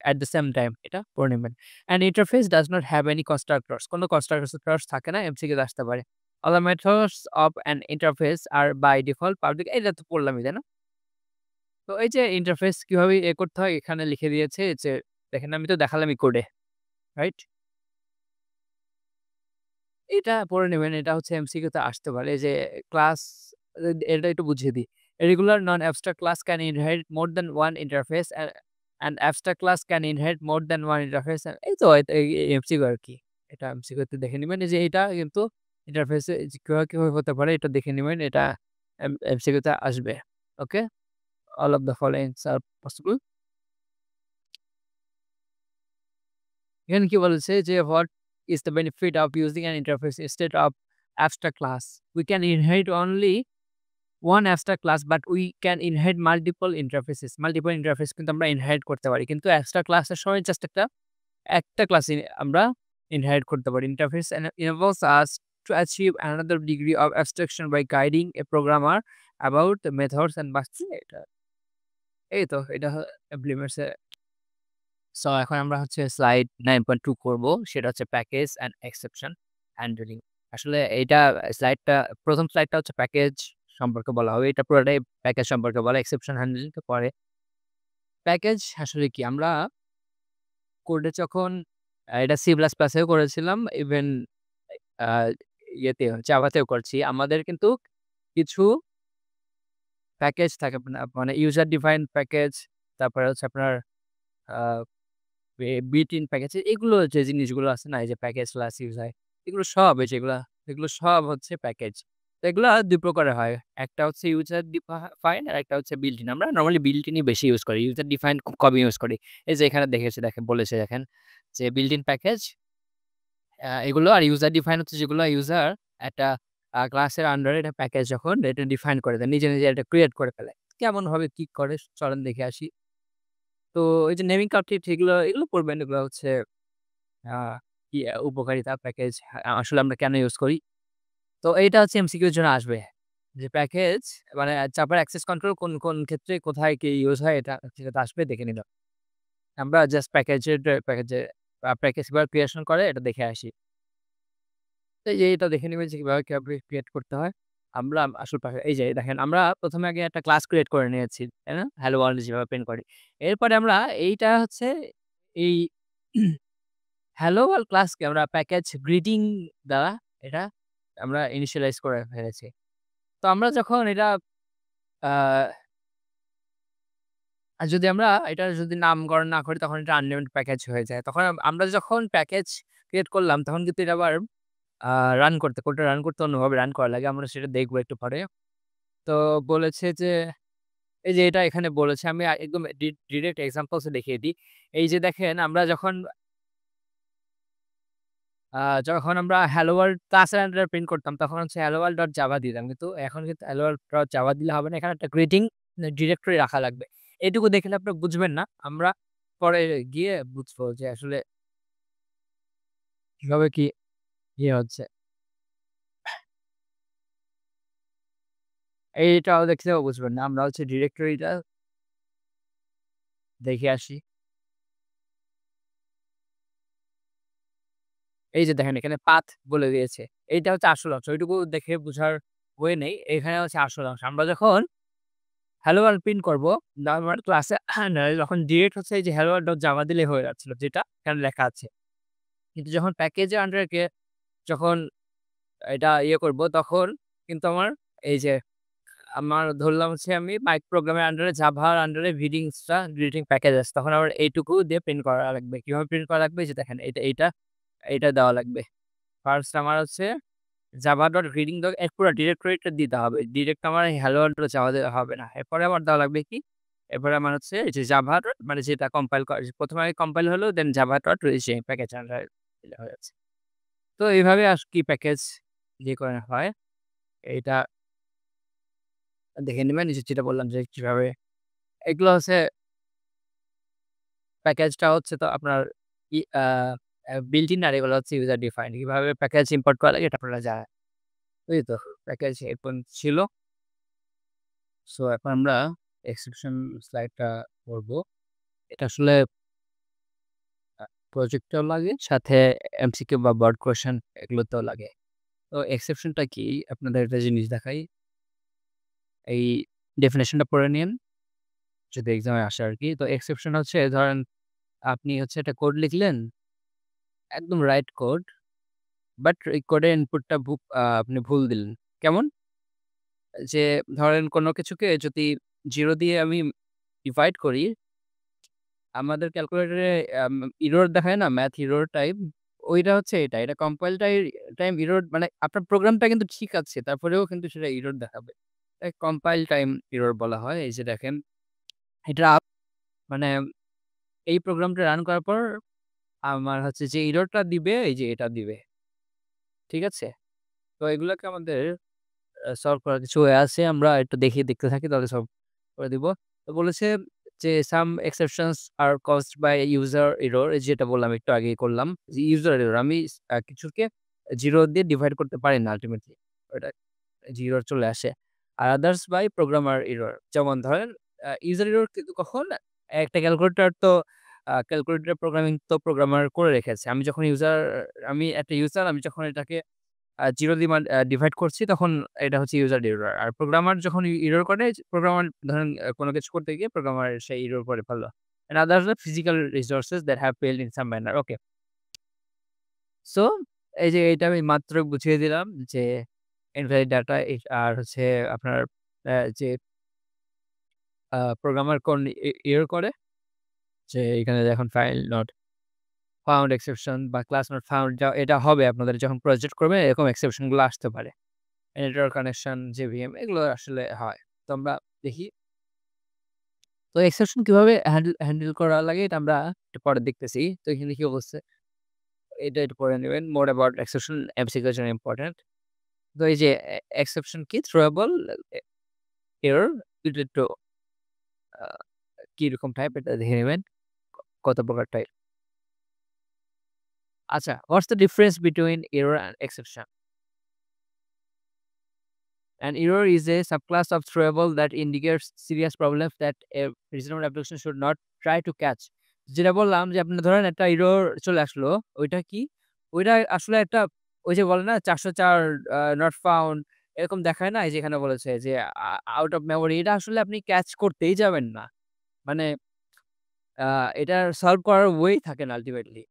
at the same time এটা পড়ে নিবেন। An interface does not have any constructors কোনো constructors থাকে না এমসিকিউ তে আসতে পারে। All the methods of an interface are by default public এটা তো পড়লামই, তাই না? তো এই যে ইন্টারফেস কিভাবে করতে হয় এখানে লিখে দিয়েছে যে দেখেন আমি তো দেখালামই কোডে, রাইট? এটা পড়ে নিবেন। এটা হচ্ছে এমসিকিউ তে আসতে পারে যে ক্লাস এটা একটু বুঝিয়ে দিই। A regular non-abstract class can inherit more than one interface and an abstract class can inherit more than one interface এই তো এমসিকিউ আরকি। এটা এমসিকিউ তে দেখে নিবেন এই যে এটা কিন্তু ইন্টারফেসে কিভাবে হতে পারে এটা দেখে নিবেন। এটা এমসিকিউ তে আসবে। ওকে? All of the followings are possible. এখানে কি বলেছে যে what is the benefit of using an interface instead of abstract class? We can inherit only one abstract class but we can inherit multiple interfaces. Multiple interface কিন্তু আমরা inherit করতে পারি। কিন্তু abstract class এর সময় জাস্ট একটা class আমরা inherit করতে পারি। Interface enables us to achieve another degree of abstraction by guiding a programmer about the methods and এটা এই তো এটা implements এ সো এখন আমরা হচ্ছে স্লাইড 9.2 করব। সেটা হচ্ছে প্যাকেজ অ্যান্ড এক্সেপশন হ্যান্ডলিং। আসলে এইটা স্লাইডটা ১ম স্লাইডটা হচ্ছে প্যাকেজ সম্পর্কে বলা হবে। এটা পুরোটাই প্যাকেজ সম্পর্কে বলা। এক্সেপশন হ্যান্ডলিং টা পরে। প্যাকেজ আসলে কি? আমরা কোডে যখন এটা সি প্লাস প্লাসেও করেছিলাম, ইভেন আ ইয়েতেও জাভাতেও করছি। আমাদের কিন্তু কিছু প্যাকেজ থাকে মানে ইউজার ডিফাইন্ড প্যাকেজ, তারপরে হচ্ছে আপনার আ বিল্ট ইন প্যাকেজ এগুলো যে জিনিসগুলো আছে না? এই যে প্যাকেজ ক্লাস ইউজার এগুলো সব এই যেগুলা এগুলো সব হচ্ছে প্যাকেজ। তো এগুলা ২ প্রকারের হয়। একটা হচ্ছে ইউজার ডিফাইন আর একটা হচ্ছে বিল্ট ইন। আমরা নরমালি বিল্ট ইনই বেশি ইউজ করি। ইউজার ডিফাইন খুব কমই ইউজ করি। এই যে এখানে দেখেন বলেছে দেখেন যে বিল্ট ইন প্যাকেজ এগুলো আর ইউজার ডিফাইন হচ্ছে যেগুলো ইউজার একটা ক্লাসের আন্ডারে এটা প্যাকেজ যখন এটা ডিফাইন করে দেয়। নিজে এটা ক্রিয়েট করে ফেলে। কেমনভাবে কি করে চলেন দেখে আসি। তো এই যে নেমিং কনফ্লিক্ট এগুলো পড়বেন। এগুলো হচ্ছে আ কি উপকারিতা প্যাকেজ আসলে আমরা কেন ইউজ করি? তো এইটা হচ্ছে এমসিকিউ এর জন্য আসবে। যে প্যাকেজ মানে চাপার অ্যাক্সেস কন্ট্রোল কোন ক্ষেত্রে কোথায় কি ইউজ হয় এটা সেটাতে আসবে দেখে নিলাম। আমরা জাস্ট প্যাকেজ কিভাবে ক্রিয়েশন করে এটা দেখে আসি। তো এই যে এটা দেখে নিবেন যে কিভাবে ক্রিয়েট করতে হয়। আমরা আসল এই যে দেখেন আমরা ১ম এ আগে একটা ক্লাস ক্রিয়েট করে নিয়েছি। তাই না? হ্যালো ওয়ার্ল্ড যেভাবে প্রিন্ট করি। এরপরে আমরা এইটা হচ্ছে এই হ্যালো ওয়ার্ল্ড ক্লাসকে আমরা প্যাকেজ গ্রিটিং দ্বারা এটা আমরা ইনিশিয়ালাইজ করে ফেলেছি। তো আমরা যখন এটা আ যদি আমরা এটার যদি নামকরণ না করি তখন এটা আনলিমিটেড প্যাকেজ হয়ে যায়। তখন আমরা যখন প্যাকেজ ক্রিয়েট করলাম তখন কিন্তু এটা আবার আ কোডটা রান করতে অন্যভাবে রান করা লাগে। আমরা সেটা দেখব একটু পরে। তো বলেছে যে এই যে এটা এখানে বলেছে আমি একদম ডিরেক্ট এক্সাম্পলস এ দেখিয়ে দিই। এই যে দেখেন আমরা আ যখন আমরা hello world ক্লাসের আন্ডারে প্রিন্ট করতাম তখন হচ্ছে hello world ডট জাভা দিতাম। কিন্তু এখন কিন্তু hello world ডট জাভা দিলে হবে না। এখানে একটা গ্রিটিং ডিরেক্টরি রাখা লাগবে। এটুকু দেখলে আপনি বুঝবেন না। আমরা পরে গিয়ে বুঝবো যে আসলে কিভাবে কি ইয়ে হচ্ছে। এইটাও দেখলেও বুঝবেন না। আমরা হচ্ছে ডিরেক্টরিটা দেখে আসি। এই যে দেখেন এখানে পাথ বলে দিয়েছে। এইটা হচ্ছে আসল অংশ। ওইটুকু দেখে বুঝার ওয়ে নেই। এখানে হচ্ছে আসল অংশ। আমরা যখন hello world প্রিন্ট করব, আমার ক্লাসে যখন ডিরেক্ট হচ্ছে এই যে hello world ডট জাভা দিলেই হয়ে যাচ্ছিল যেটা এখানে লেখা আছে। কিন্তু যখন প্যাকেজের আন্ডারে যখন এটা ইয়ে করব তখন কিন্তু আমার এই যে আমার ধরলাম হচ্ছে আমি পাইপ প্রোগ্রামের আন্ডারে জাভার আন্ডারে গ্রিটিং প্যাকেজ আছে। তখন আমার এইটুকু দিয়ে প্রিন্ট করা লাগবে। কিভাবে প্রিন্ট করা লাগবে? এই যে দেখেন এইটা দেওয়া লাগবে। ফার্স্ট আমার হচ্ছে java.reading এর পুরা ডিরেক্টরিটা দিতে হবে। ডিরেক্ট আমার hello world ডট জাভা দিলে হবে না। এরপরে আমার দেওয়া লাগবে কি? এরপরে আমার হচ্ছে এই যে জাভা মানে যেটা কম্পাইল করা ১ম এ কম্পাইল হলো দেন প্যাকেজ আন্ডারে দিলে হয়ে যাচ্ছে। তো এইভাবে কি প্যাকেজ করা হয়। এইটা দেখে নিবেন। এই যে যেটা বললাম যে কিভাবে এগুলো হচ্ছে প্যাকেজটা হচ্ছে তো আপনার ই আ built in আর এগুলো হচ্ছে user defined কিভাবে প্যাকেজ ইম্পোর্ট করা লাগে এটা আপনারা জানেন। এই তো প্যাকেজ এরকম ছিল। সো এখন আমরা এক্সেপশন স্লাইডটা করব। এটা আসলে প্রজেক্টেও লাগে সাথে এমসিকিউ বা ওয়ার্ড কোয়েশ্চেন এগুলোতেও লাগে। তো এক্সেপশনটা কি? আপনাদের একটা জিনিস দেখাই। এই ডেফিনিশনটা পড়ে নিয়েন যদি এক্সামে আসে আরকি। তো এক্সেপশন হচ্ছে ধরেন আপনি হচ্ছে একটা কোড লিখলেন, একদম রাইট কোড বাট এই কোডের ইনপুটটা আপনি ভুল দিলেন। কেমন? যে ধরেন কোন কিছুকে যদি 0 দিয়ে আমি ডিভাইড করি, আমাদের ক্যালকুলেটরে এরর দেখায় না? ম্যাথ এরর টাইপ, ওইটা হচ্ছে এটা। এটা কম্পাইল টাইম এরর মানে আপনার প্রোগ্রামটা কিন্তু ঠিক আছে। তারপরেও কিন্তু সেটা এরর দেখাবে। কম্পাইল টাইম এরর বলা হয়। এই যে দেখেন, এটা মানে এই প্রোগ্রামটা রান করার পর আমার হচ্ছে যে এররটা দিবে, এই যে এটা দিবে। ঠিক আছে? তো এগুলাকে আমাদের সলভ করার কিছু ওয়ে আছে। আমরা একটু দেখতে থাকি তাহলে সলভ করে দিব। তো বলেছে যে some exceptions are caused by user error এই যেটা বললাম একটু আগেই করলাম। যে user error আমি কিছুকে 0 দিয়ে ডিভাইড করতে পারি না আল্টিমেটলি। ওটা 0 চলে আসে। আর others by programmer error যেমন ধরেন user error কিন্তু কখন একটা ক্যালকুলেটর তো ক্যালকুলেটর প্রোগ্রামিং তো প্রোগ্রামার করে রেখেছে। আমি একটা ইউজার, আমি যখন এটাকে 0 দিয়ে ডিভাইড করছি তখন এটা হচ্ছে ইউজার এরর। আর প্রোগ্রামার যখন এরর করে, প্রোগ্রামার ধরেন কোনো কিছু করতে গিয়ে প্রোগ্রামার সেই এরর করে ফেলল। And others are physical resources that have failed in some manner. Okay. So এই যে এটা আমি মাত্র বুঝিয়ে দিলাম যে ইনভ্যালিড ডাটা আর হচ্ছে আপনার যে প্রোগ্রামার কোন এরর করে, যে এখানে দেখুন ফাইল নট ফাউন্ড এক্সেপশন বা ক্লাস নট ফাউন্ড, এটা হবে আপনাদের যখন প্রজেক্ট করবেন, এরকম এক্সেপশন গুলো আসতে পারে। নেটওয়ার্ক কানেকশন, জেভিএম এগুলো আসলে হয়। তো আমরা দেখি তো এক্সেপশন কিভাবে হ্যান্ডেল করা লাগে, এটা আমরা একটু পরে দেখতেছি। তো এখানে কি বলছে এটা একটু পড়ে নেবেন। মোর অ্যাবাউট এক্সেপশন এমসিকিউ এর জন্য ইম্পর্টেন্ট। তো এই যে এক্সেপশন কি থ্রোয়েবল এরর রিলেটেড টু কিরকম টাইপ এটা দেখে নেবেন কত প্রকার টাইপ। আচ্ছা, what's the difference between error and exception? An error is a subclass of throwable that indicates serious problems that a reasonable application should not try to catch. যেটা বললাম যে আপনি ধরেন একটা এরর চলে আসলো, ওইটা কি? ওইটা আসলে একটা ওই যে বলে না ৪০৪ নট ফাউন্ড এরকম দেখায় না? এই যে এখানে বলেছে যে আউট অফ মেমোরি, এটা আসলে আপনি ক্যাচ করতেই যাবেন না। মানে আ এটার সলভ করার ওয়ে থাকে না আল্টিমেটলি।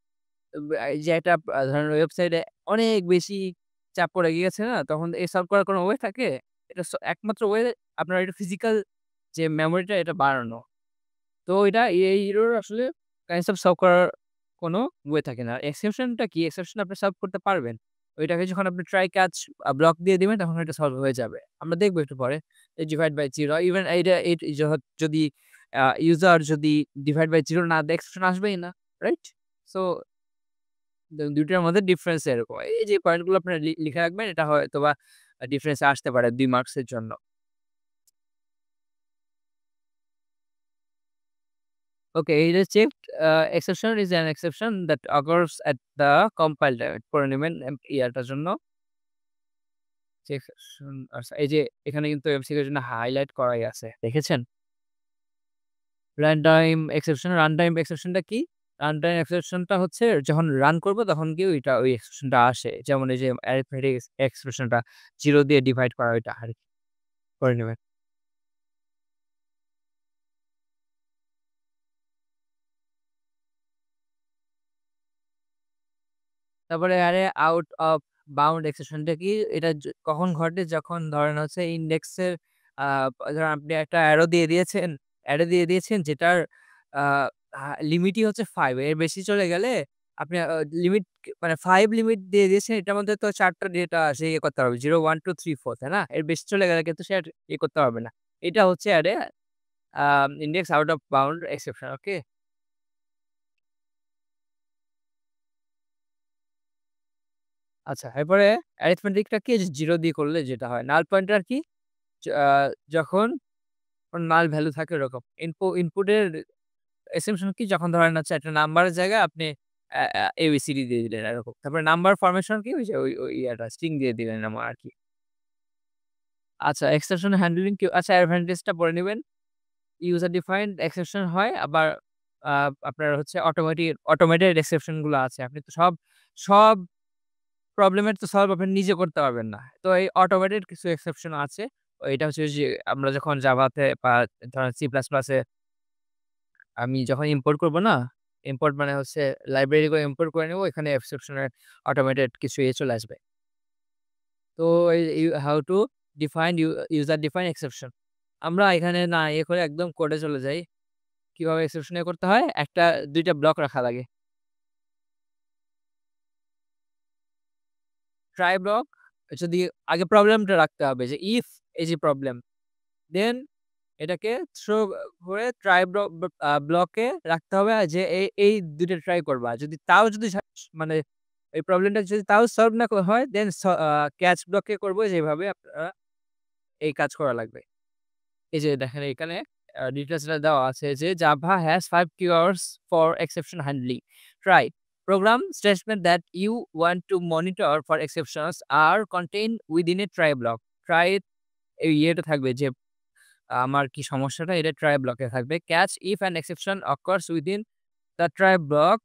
এই যে একটা ধরেন ওয়েবসাইটে অনেক বেশি চাপ পড়ে গিয়েছে না? তখন এই সলভ করার কোনো ওয়ে থাকে? এটা একমাত্র ওয়ে আপনার এটা ফিজিক্যাল যে মেমোরিটা এটা বাড়ানো। তো এটা এই এরর আসলে কাইন্ডস অফ সলভ করার কোনো ওয়ে থাকে না। এক্সেপশনটা কি? এক্সেপশন আপনি সলভ করতে পারবেন। ওইটাকে যখন আপনি ট্রাই ক্যাচ ব্লক দিয়ে দিবেন তখন এটা সলভ হয়ে যাবে। আমরা দেখব একটু পরে। এই ডিভাইড বাই 0 ইভেন এইটা যদি ইউজার যদি ডিভাইড বাই 0 না দেয় এক্সেপশন আসবেই না। রাইট? সো ২ টার মধ্যে ডিফারেন্স এরকম। এই যে পয়েন্টগুলো আপনারা লিখে রাখবেন, এটা হয়তোবা ডিফারেন্স আসতে পারে ২ মার্কসের জন্য। ওকে, এই যে checked exception is an exception that occurs at the compile time পড়ে নিবেন ইয়াটার জন্য। এক্সেপশন আচ্ছা, এই যে এখানে কিন্তু এমসিকিউ এর জন্য হাইলাইট করাই আছে। দেখেছেন? রানটাইম এক্সেপশনটা কি? রানটাইম এক্সেপশনটা হচ্ছে যখন রান করব তখন কি ওই এক্সেপশনটা আসে। যেমন এই যে অ্যারিথমেটিক এক্সপ্রেশনটা 0 দিয়ে ডিভাইড করা ওইটা আরকি করে নিবেন। তারপরে আরে আউট অফ বাউন্ড এক্সেপশনটা কি? এটা কখন ঘটে? যখন ধরেন হচ্ছে ইনডেক্সের আ ধরেন আপনি একটা অ্যারো দিয়ে দিয়েছেন যেটার আ লিমিটই হচ্ছে 5, এর বেশি চলে গেলে আপনি লিমিট মানে 5 লিমিট দিয়ে দিয়েছেন, এটার মধ্যে তো ৪ টা ডেটা সে ইয়ে করতে পারবে। 0, 1, 2, 3, 4 তাই না? এর বেশি চলে গেলে কিন্তু সে আর ইয়ে করতে পারবে না। এটা হচ্ছে array index out of bound exception. Okay? আচ্ছা, এরপরে অ্যারিথমেটিকটা কি? যে 0 দিয়ে করলে যেটা হয়। নাল পয়েন্টার কি? আ যখন নাল ভ্যালু থাকে ওরকম। ইনপুটের অ্যাসাম্পশন কি? যখন ধরেন হচ্ছে একটা নাম্বারের জায়গায় আপনি ABCD দিয়ে দিলেন এরকম। তারপরে নাম্বার ফরমেশন কি? ওই যে ওই ইয়াটা স্ট্রিং দিয়ে দিলেন আরকি। আচ্ছা, এক্সেপশন হ্যান্ডলিং কি? আচ্ছা, অ্যাডভান্টেজটা পড়ে নিবেন। ইউজার ডিফাইন্ড এক্সেপশন হয়, আবার আ আপনার হচ্ছে অটোমেটেড এক্সেপশন গুলো আছে। আপনি তো সব প্রবলেমের তো সলভ আপনি নিজে করতে পারবেন না। তো এই অটোমেটেড কিছু এক্সেপশন আছে। এটা হচ্ছে যে আমরা যখন জাভাতে বা ধরেন সি প্লাস প্লাসে আমি যখন ইম্পোর্ট করব না? ইম্পোর্ট মানে হচ্ছে লাইব্রেরি করে ইম্পোর্ট করে নেব। এখানে এক্সেপশন এর অটোমেটেড কিছু চলে আসবে। তো এই how to define user define exception. আমরা এখানে না ইয়ে করে একদম কোডে চলে যাই। কিভাবে এক্সেপশন করতে হয়? ২ টা ব্লক রাখা লাগে। ট্রাই ব্লক যদি আগে প্রবলেমটা রাখতে হবে যে ইফ এই যে প্রবলেম, দেন এটাকে থ্রো করে ট্রাই ব্লকে রাখতে হবে যে এই ২ টা ট্রাই করবা। যদি তাও যদি মানে এই প্রবলেমটা যদি তাও সলভ না হয় দেন ক্যাচ ব্লকে করব, যেভাবে আপনারা এই কাজ করা লাগবে। এই যে দেখেন এখানে ডিটেইলসটা দেওয়া আছে যে Java has 5 keywords for exception handling. Try. Program statement that you want to monitor for exceptions are contained within a try block. Try এই ইয়েটা থাকবে যে আমার কি সমস্যাটা এটা ট্রাই ব্লকে থাকবে। Catch if an exception occurs within the try block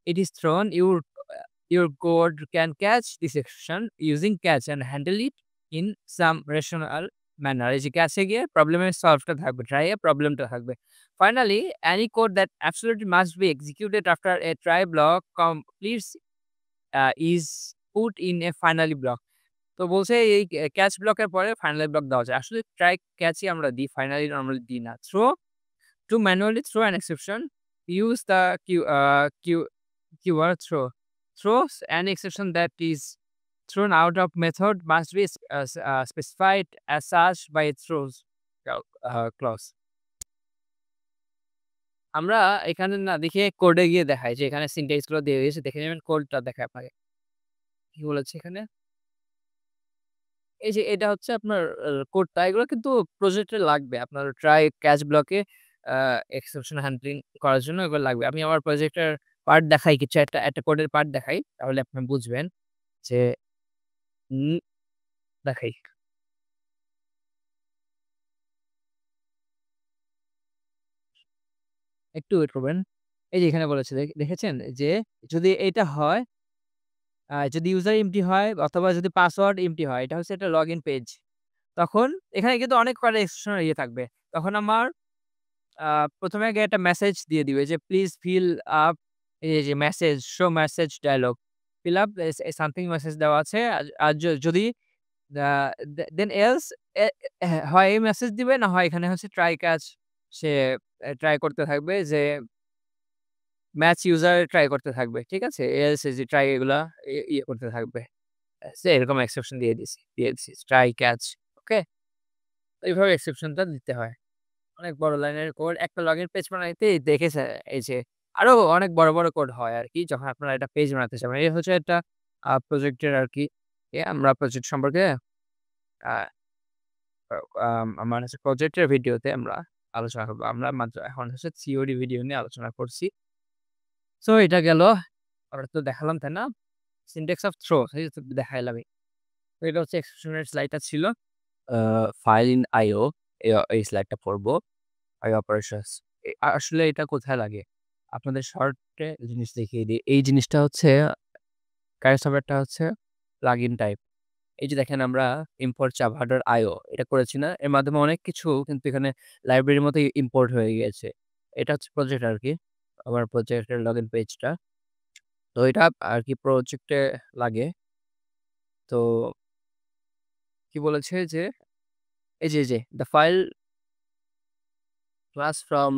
it is thrown, your code can catch this exception using catch and handle it in some rational manner. এই যে ক্যাচে গিয়ে প্রবলেমের সলভটা থাকবে, ট্রাই এ প্রবলেমটা থাকবে। Finally, any code that absolutely must be executed after a try block completes is put in a finally block. তো বলছে এই ক্যাচ ব্লকের পরে ফাইনালি ব্লক দেওয়া যায়। আসলে ট্রাই ক্যাচই আমরা দিই, ফাইনালি নরমালি দিই না। To manually throw an exception, use the keyword throw. Throws an exception that is thrown out of method must be specified as such by throws clause. আমরা এখানে না দেখে কোডে গিয়ে দেখাই যে এখানে সিনট্যাক্স গুলো দিয়ে দিয়েছে। দেখে নেবেন, কোডটা দেখায় আপনাকে। কি বলেছে এখানে? এই যে এটা হচ্ছে আপনার কোডটা, এগুলো কিন্তু প্রজেক্টে লাগবে। আপনার ট্রাই ক্যাচ ব্লকে আ এক্সেপশন হ্যান্ডলিং করার জন্য এগুলো লাগবে। আমি আমার প্রজেক্টের পার্ট দেখাই, কিছু একটা কোডের পার্ট দেখাই। তাহলে আপনি বুঝবেন যে উম দেখাই। একটু ওয়েট করবেন। এই যে এখানে বলেছে দেখেছেন? যে যদি এইটা হয়, যদি ইউজার এমপ্টি হয় অথবা যদি পাসওয়ার্ড এমপ্টি হয়, এটা হচ্ছে একটা লগইন পেজ। তখন এখানে কিন্তু অনেক কয়টা এক্সেপশন থাকবে। তখন আমার আ ১ম এ আগে একটা মেসেজ দিয়ে দিবে যে, "প্লিজ ফিল আপ" এই যে message, show message dialog. Fill up something message দেওয়া আছে। আর আর যদি আ দেন এলস এ হয় এই মেসেজ দিবে, না হয় এখানে হচ্ছে ট্রাই ক্যাচ সে ট্রাই করতে থাকবে যে ম্যাচ ইউজার ট্রাই করতে থাকবে। ঠিক আছে? এলস এই যে ট্রাই এগুলা ইয়ে করতে থাকবে। এরকম এক্সেপশন দিয়ে দিছি। Try catch. ওকে? এইভাবে এক্সেপশনটা দিতে হয়। অনেক বড় লাইনের কোড একটা লগইন পেজ বানাইতে দেখেছে এই যে আরো অনেক বড় কোড হয় আরকি যখন আপনারা একটা পেজ বানাতে চান। এই হচ্ছে একটা প্রজেক্টের আরকি আমরা প্রজেক্ট সম্পর্কে আ আমার হচ্ছে প্রজেক্টের ভিডিওতে আমরা আলোচনা করব। আমরা মাত্র এখন হচ্ছে থিওরি ভিডিও নিয়ে আলোচনা করছি। সো এটা গেল। আমরা তো দেখালাম, তাই না? সিনট্যাক্স অফ থ্রো এই তো দেখাইলামই। তো এটা হচ্ছে এক্সেপশনের স্লাইডটা ছিল। আ ফাইল ইন IO এই স্লাইডটা পড়বো। অপারেশনস আসলে এটা কোথায় লাগে? আপনাদের শর্টে জিনিস দেখিয়ে দিই। এই জিনিসটা হচ্ছে কাইরসফটওয়্যারটা হচ্ছে প্লাগইন টাইপ। এই যে দেখেন আমরা import java.io এটা করেছি না? এর মাধ্যমে অনেক কিছু কিন্তু এখানে লাইব্রেরির মতো ইম্পোর্ট হয়ে গিয়েছে। এটা হচ্ছে প্রজেক্ট আরকি। আমার প্রজেক্টের লগইন পেজটা। তো এটা আরকি প্রজেক্টে লাগে। তো কি বলেছে যে এই যে the file class from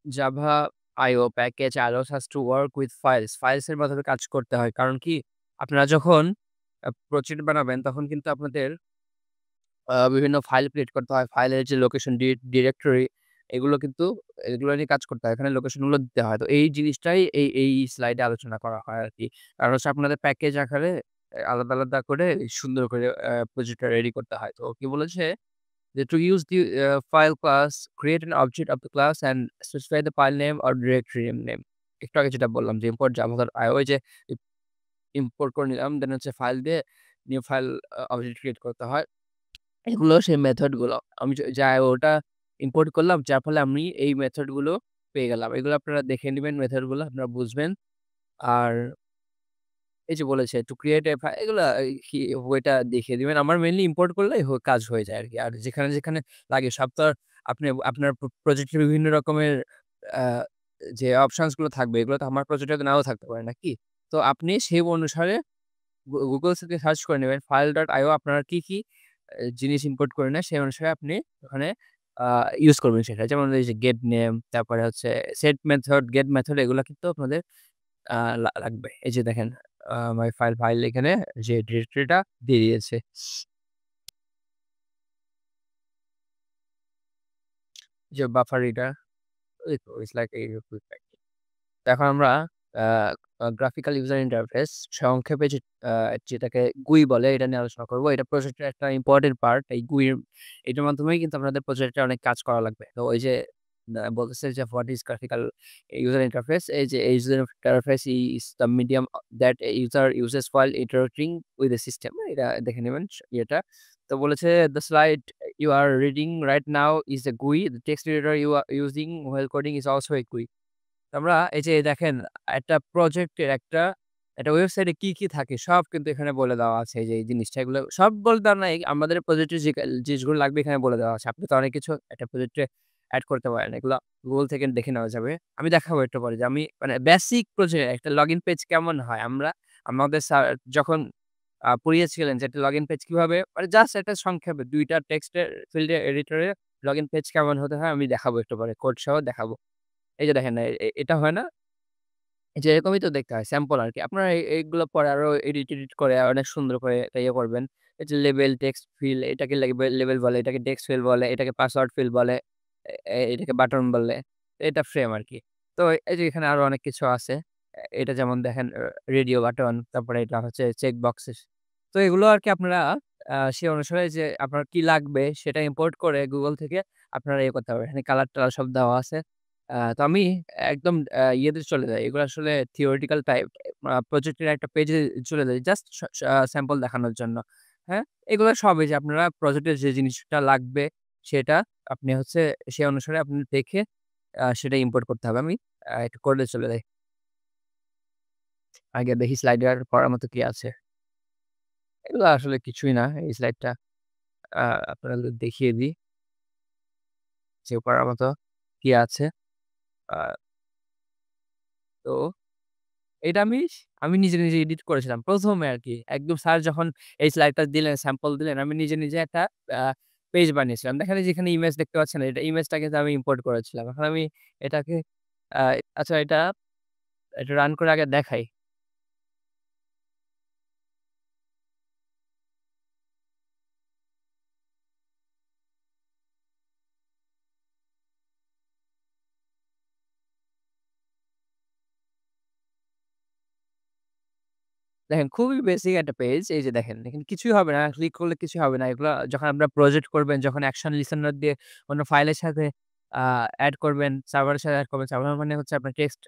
Java IO package allows us to work with files. Files এর মাধ্যমে কাজ করতে হয়। কারণ কি? আপনারা যখন প্রজেক্ট বানাবেন তখন কিন্তু আপনাদের বিভিন্ন ফাইল ক্রিয়েট করতে হয়। ফাইলের যে লোকেশন ডিরেক্টরি এগুলো নিয়ে কাজ করতে হয়। এখানে লোকেশনগুলো দিতে হয়। তো এই জিনিসটাই এই স্লাইডে আলোচনা করা হয় আরকি। কারণ হচ্ছে আপনাদের প্যাকেজ আকারে আলাদা করে সুন্দর করে প্রজেক্টটা রেডি করতে হয়। তো কি বলেছে? To use the file class, create an object of the class and specify the file name or directory name. একটু আগে যেটা বললাম যে import java.io ওই যে ইম্পোর্ট করে নিলাম। দেন হচ্ছে ফাইল দিয়ে নিউ ফাইল অবজেক্ট ক্রিয়েট করতে হয়। এগুলো সেই মেথড গুলো। আমি যা ওটা ইম্পোর্ট করলাম যার ফলে আমি এই মেথড গুলো পেয়ে গেলাম। এগুলো আপনারা দেখে নিবেন, মেথড গুলো আপনারা বুঝবেন। আর এই যে বলেছে টু ক্রিয়েট এ এগুলা ওয়েটা দেখিয়ে দিবেন। আমার মেইনলি ইম্পোর্ট করলেই কাজ হয়ে যায় আরকি। আর যেখানে লাগে সব তো আর আপনি আপনার প্রজেক্টের বিভিন্ন রকমের আ যে অপশনস গুলো থাকবে এগুলো তো আমার প্রজেক্টে নাও থাকতে পারে, নাকি? তো আপনি সেই অনুসারে Google থেকে সার্চ করে নেবেন file.io আপনারা কি জিনিস ইম্পোর্ট করে নেয় সেই অনুসারে আপনি ওখানে আ ইউজ করবেন সেটা। যেমন এই যে get name তারপরে হচ্ছে set method, get method এগুলা কিন্তু আপনাদের লাগবে। এই যে দেখেন my ফাইল এখানে যে ডিরেক্টরিটা দিয়ে দিয়েছে। যে বাফার রিডার ওই তো ইটস লাইক এই এখন আমরা আ আ গ্রাফিক্যাল ইউজার ইন্টারফেস সংক্ষেপে যেটাকে GUI বলে এটা নিয়ে আলোচনা করব। এটা প্রজেক্টের একটা ইম্পোর্টেন্ট পার্ট। এই GUI এটার মাধ্যমেই কিন্তু আপনাদের প্রজেক্টে অনেক কাজ করা লাগবে। তো ওই যে বলতেছে যে what is graphical user interface এই যে user interface is the medium that a user uses while interacting with the system এটা দেখে নিবেন ইয়েটা। তো বলেছে the slide you are reading right now is a GUI. The text editor you are using while coding is also a GUI. তো আমরা এই যে দেখেন একটা প্রজেক্টের একটা ওয়েবসাইটে কি থাকে সব কিন্তু এখানে বলে দেওয়া আছে। এই যে এই জিনিসটা এগুলো সব বলে দেওয়া নাই। আমাদের প্রজেক্টে যে জিনিসগুলো লাগবে এখানে বলে দেওয়া আছে। আপনি তো অনেক কিছু একটা প্রজেক্টে এড করতে পারেন। এগুলা Google থেকে দেখে নেওয়া যাবে। আমি দেখাবো একটু পরে যে আমি মানে বেসিক প্রজেক্ট একটা লগইন পেজ কেমন হয়? আমাদের স্যার যখন পড়িয়েছিলেন যে একটা লগইন পেজ কিভাবে মানে জাস্ট একটা সংক্ষেপে ২ টা টেক্সটের ফিল্ডে এডিটরে লগইন পেজ কেমন হতে হয় আমি দেখাবো একটু পরে। কোড সহ দেখাবো। এই যে দেখেন এটা হয় না? এই যে এরকমই তো দেখতে হয় স্যাম্পল আরকি। আপনারা এইগুলো পরে আরো এডিট করে অনেক সুন্দর করে একটা ইয়ে করবেন। এই যে লেবেল, টেক্সট ফিল এটাকে লেবেল বলে, এটাকে টেক্সট ফিল বলে, এটাকে পাসওয়ার্ড ফিল বলে, এটাকে বাটন বলে। এটা ফ্রেম আরকি। তো এই যে এখানে আরো অনেক কিছু আছে। এটা যেমন দেখেন রেডিও বাটন, তারপরে এটা হচ্ছে চেক বক্সেস। তো এগুলো আরকি আপনারা সে অনুসারে যে আপনার কি লাগবে সেটা ইম্পোর্ট করে Google থেকে আপনারা ইয়ে করতে পারবেন। এখানে কালার-টালার সব দেওয়া আছে। তো আমি একদম ইয়েতে চলে যাই। এগুলো আসলে theoretical টাইপ প্রজেক্টের একটা পেজে চলে যাই। জাস্ট স্যাম্পল দেখানোর জন্য। হ্যাঁ? এগুলো সব এই যে আপনারা প্রজেক্টের যে জিনিসটা লাগবে সেটা আপনি হচ্ছে সে অনুসারে আপনি দেখে সেটা ইম্পোর্ট করতে হবে। আমি একটু কোডে চলে যাই। আগে দেখি স্লাইডার করার মতো কি আছে। এগুলো আসলে কিছুই না। এই স্লাইডটা আ আপনাদের দেখিয়ে দিই যে করার মতো কি আছে। আ তো এটা আমি নিজে এডিট করেছিলাম। ১ম এ আরকি। একদম স্যার যখন এই স্লাইডটা দিলেন, স্যাম্পল দিলেন, আমি নিজে একটা আ পেজ বানিয়েছিলাম। দেখেন এই যে এখানে ইমেজ দেখতে পাচ্ছেন, এটা ইমেজটা কিন্তু আমি ইম্পোর্ট করেছিলাম। এখন আমি এটাকে আ আচ্ছা এটা রান করে আগে দেখাই। দেখেন খুবই বেসিক একটা পেজ। এই যে দেখেন, এখানে কিছুই হবে না। ক্লিক করলে কিছুই হবে না। এগুলা যখন আপনারা প্রজেক্ট করবেন, যখন অ্যাকশন লিসেনার দিয়ে অন্য ফাইলের সাথে আ এড করবেন, সার্ভারের সাথে এড করবেন। সার্ভার মানে হচ্ছে আপনার টেক্সট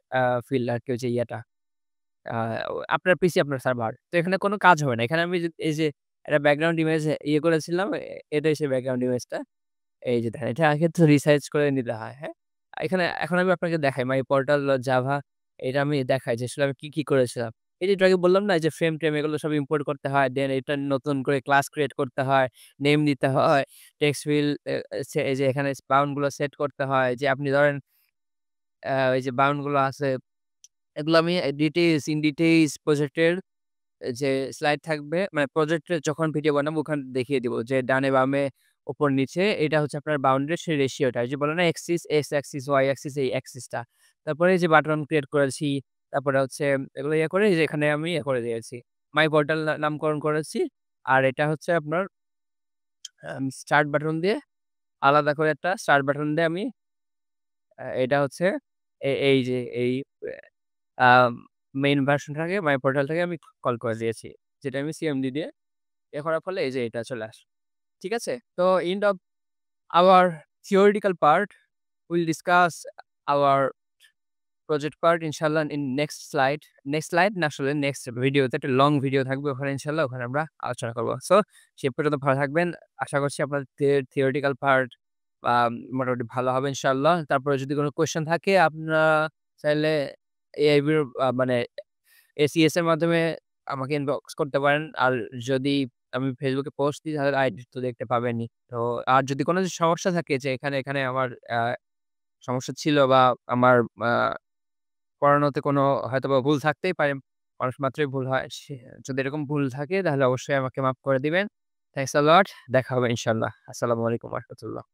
ফিল্ড আরকি ওই যে ইয়েটা। আ আপনার পিসি আপনার সার্ভার। তো এখানে কোন কাজ হবে না। এখানে আমি এই যে একটা ব্যাকগ্রাউন্ড ইমেজ ইয়ে করেছিলাম, এটাই সেই ব্যাকগ্রাউন্ড ইমেজটা। এই যে দেখেন, এটা আগে তো রিসার্চ করে নিতে হয়, হ্যাঁ? এখানে এখন আমি আপনাকে দেখাই মাই পোর্টাল জাভা এটা আমি দেখাই যে আসলে আমি কি করেছিলাম। এই যে একটু আগে বললাম না যে ফ্রেম-ট্রেম এগুলো সব ইম্পোর্ট করতে হয়। দেন এটা নতুন করে ক্লাস ক্রিয়েট করতে হয়, নেম দিতে হয়, টেক্সট ফিল্ড এই যে এখানে বাউন্ড গুলো সেট করতে হয়। যে আপনি ধরেন এই যে বাউন্ড গুলো আছে এগুলো আমি ইন ডিটেইলস প্রজেক্টের যে স্লাইড থাকবে মানে প্রজেক্টে যখন ভিডিও বানাবো ওখানে দেখিয়ে দিব যে ডানে বামে উপর নিচে এটা হচ্ছে আপনার বাউন্ডারির সেই রেশিওটা। এই যে বলে না axis, x axis, y axis এই অ্যাক্সিসটা। তারপরে এই যে বাটন ক্রিয়েট করেছি। তারপরে হচ্ছে এগুলো ইয়ে করে এই যে এখানে আমি ইয়ে করে দিয়েছি। মাই পোর্টাল নামকরণ করেছি। আর এটা হচ্ছে আপনার স্টার্ট বাটন দিয়ে আলাদা করে একটা স্টার্ট বাটন দিয়ে আমি এটা হচ্ছে এই যে এই আ মেইন ভার্শনটাকে মাই পোর্টালটাকে আমি কল করে দিয়েছি। যেটা আমি সিএমডি দিয়ে ইয়ে করার ফলে এই যে এটা চলে আসে। ঠিক আছে? তো end of our theoretical part, we'll discuss our project part ইনশাআল্লাহ in next slide. Next slide না আসলে নেক্সট ভিডিওতে একটা লং ভিডিও থাকবে ওখানে ইনশাআল্লাহ ওখানে আমরা আলোচনা করব। সো সে পর্যন্ত ভালো থাকবেন। আশা করছি আপনার theoretical part আ মোটামুটি ভালো হবে ইনশাআল্লাহ। তারপরে যদি কোন কোয়েশ্চেন থাকে আপনারা চাইলে এআইবির মানে এসইএস এর মাধ্যমে আমাকে ইনবক্স করতে পারেন। আর যদি আমি Facebook এ পোস্ট দিই তাহলে আইডি তো দেখতে পাবেনই। তো আর যদি কোন সমস্যা থাকে যে এখানে আমার সমস্যা ছিল বা আমার আ পড়ানোতে কোনো হয়তোবা ভুল থাকতেই পারে। মানুষ মাত্রই ভুল হয়। যদি এরকম ভুল থাকে তাহলে অবশ্যই আমাকে মাফ করে দিবেন। থ্যাংকস আ লট। দেখা হবে ইনশাআল্লাহ। আসসালামু আলাইকুম ওয়া রাহমাতুল্লাহ।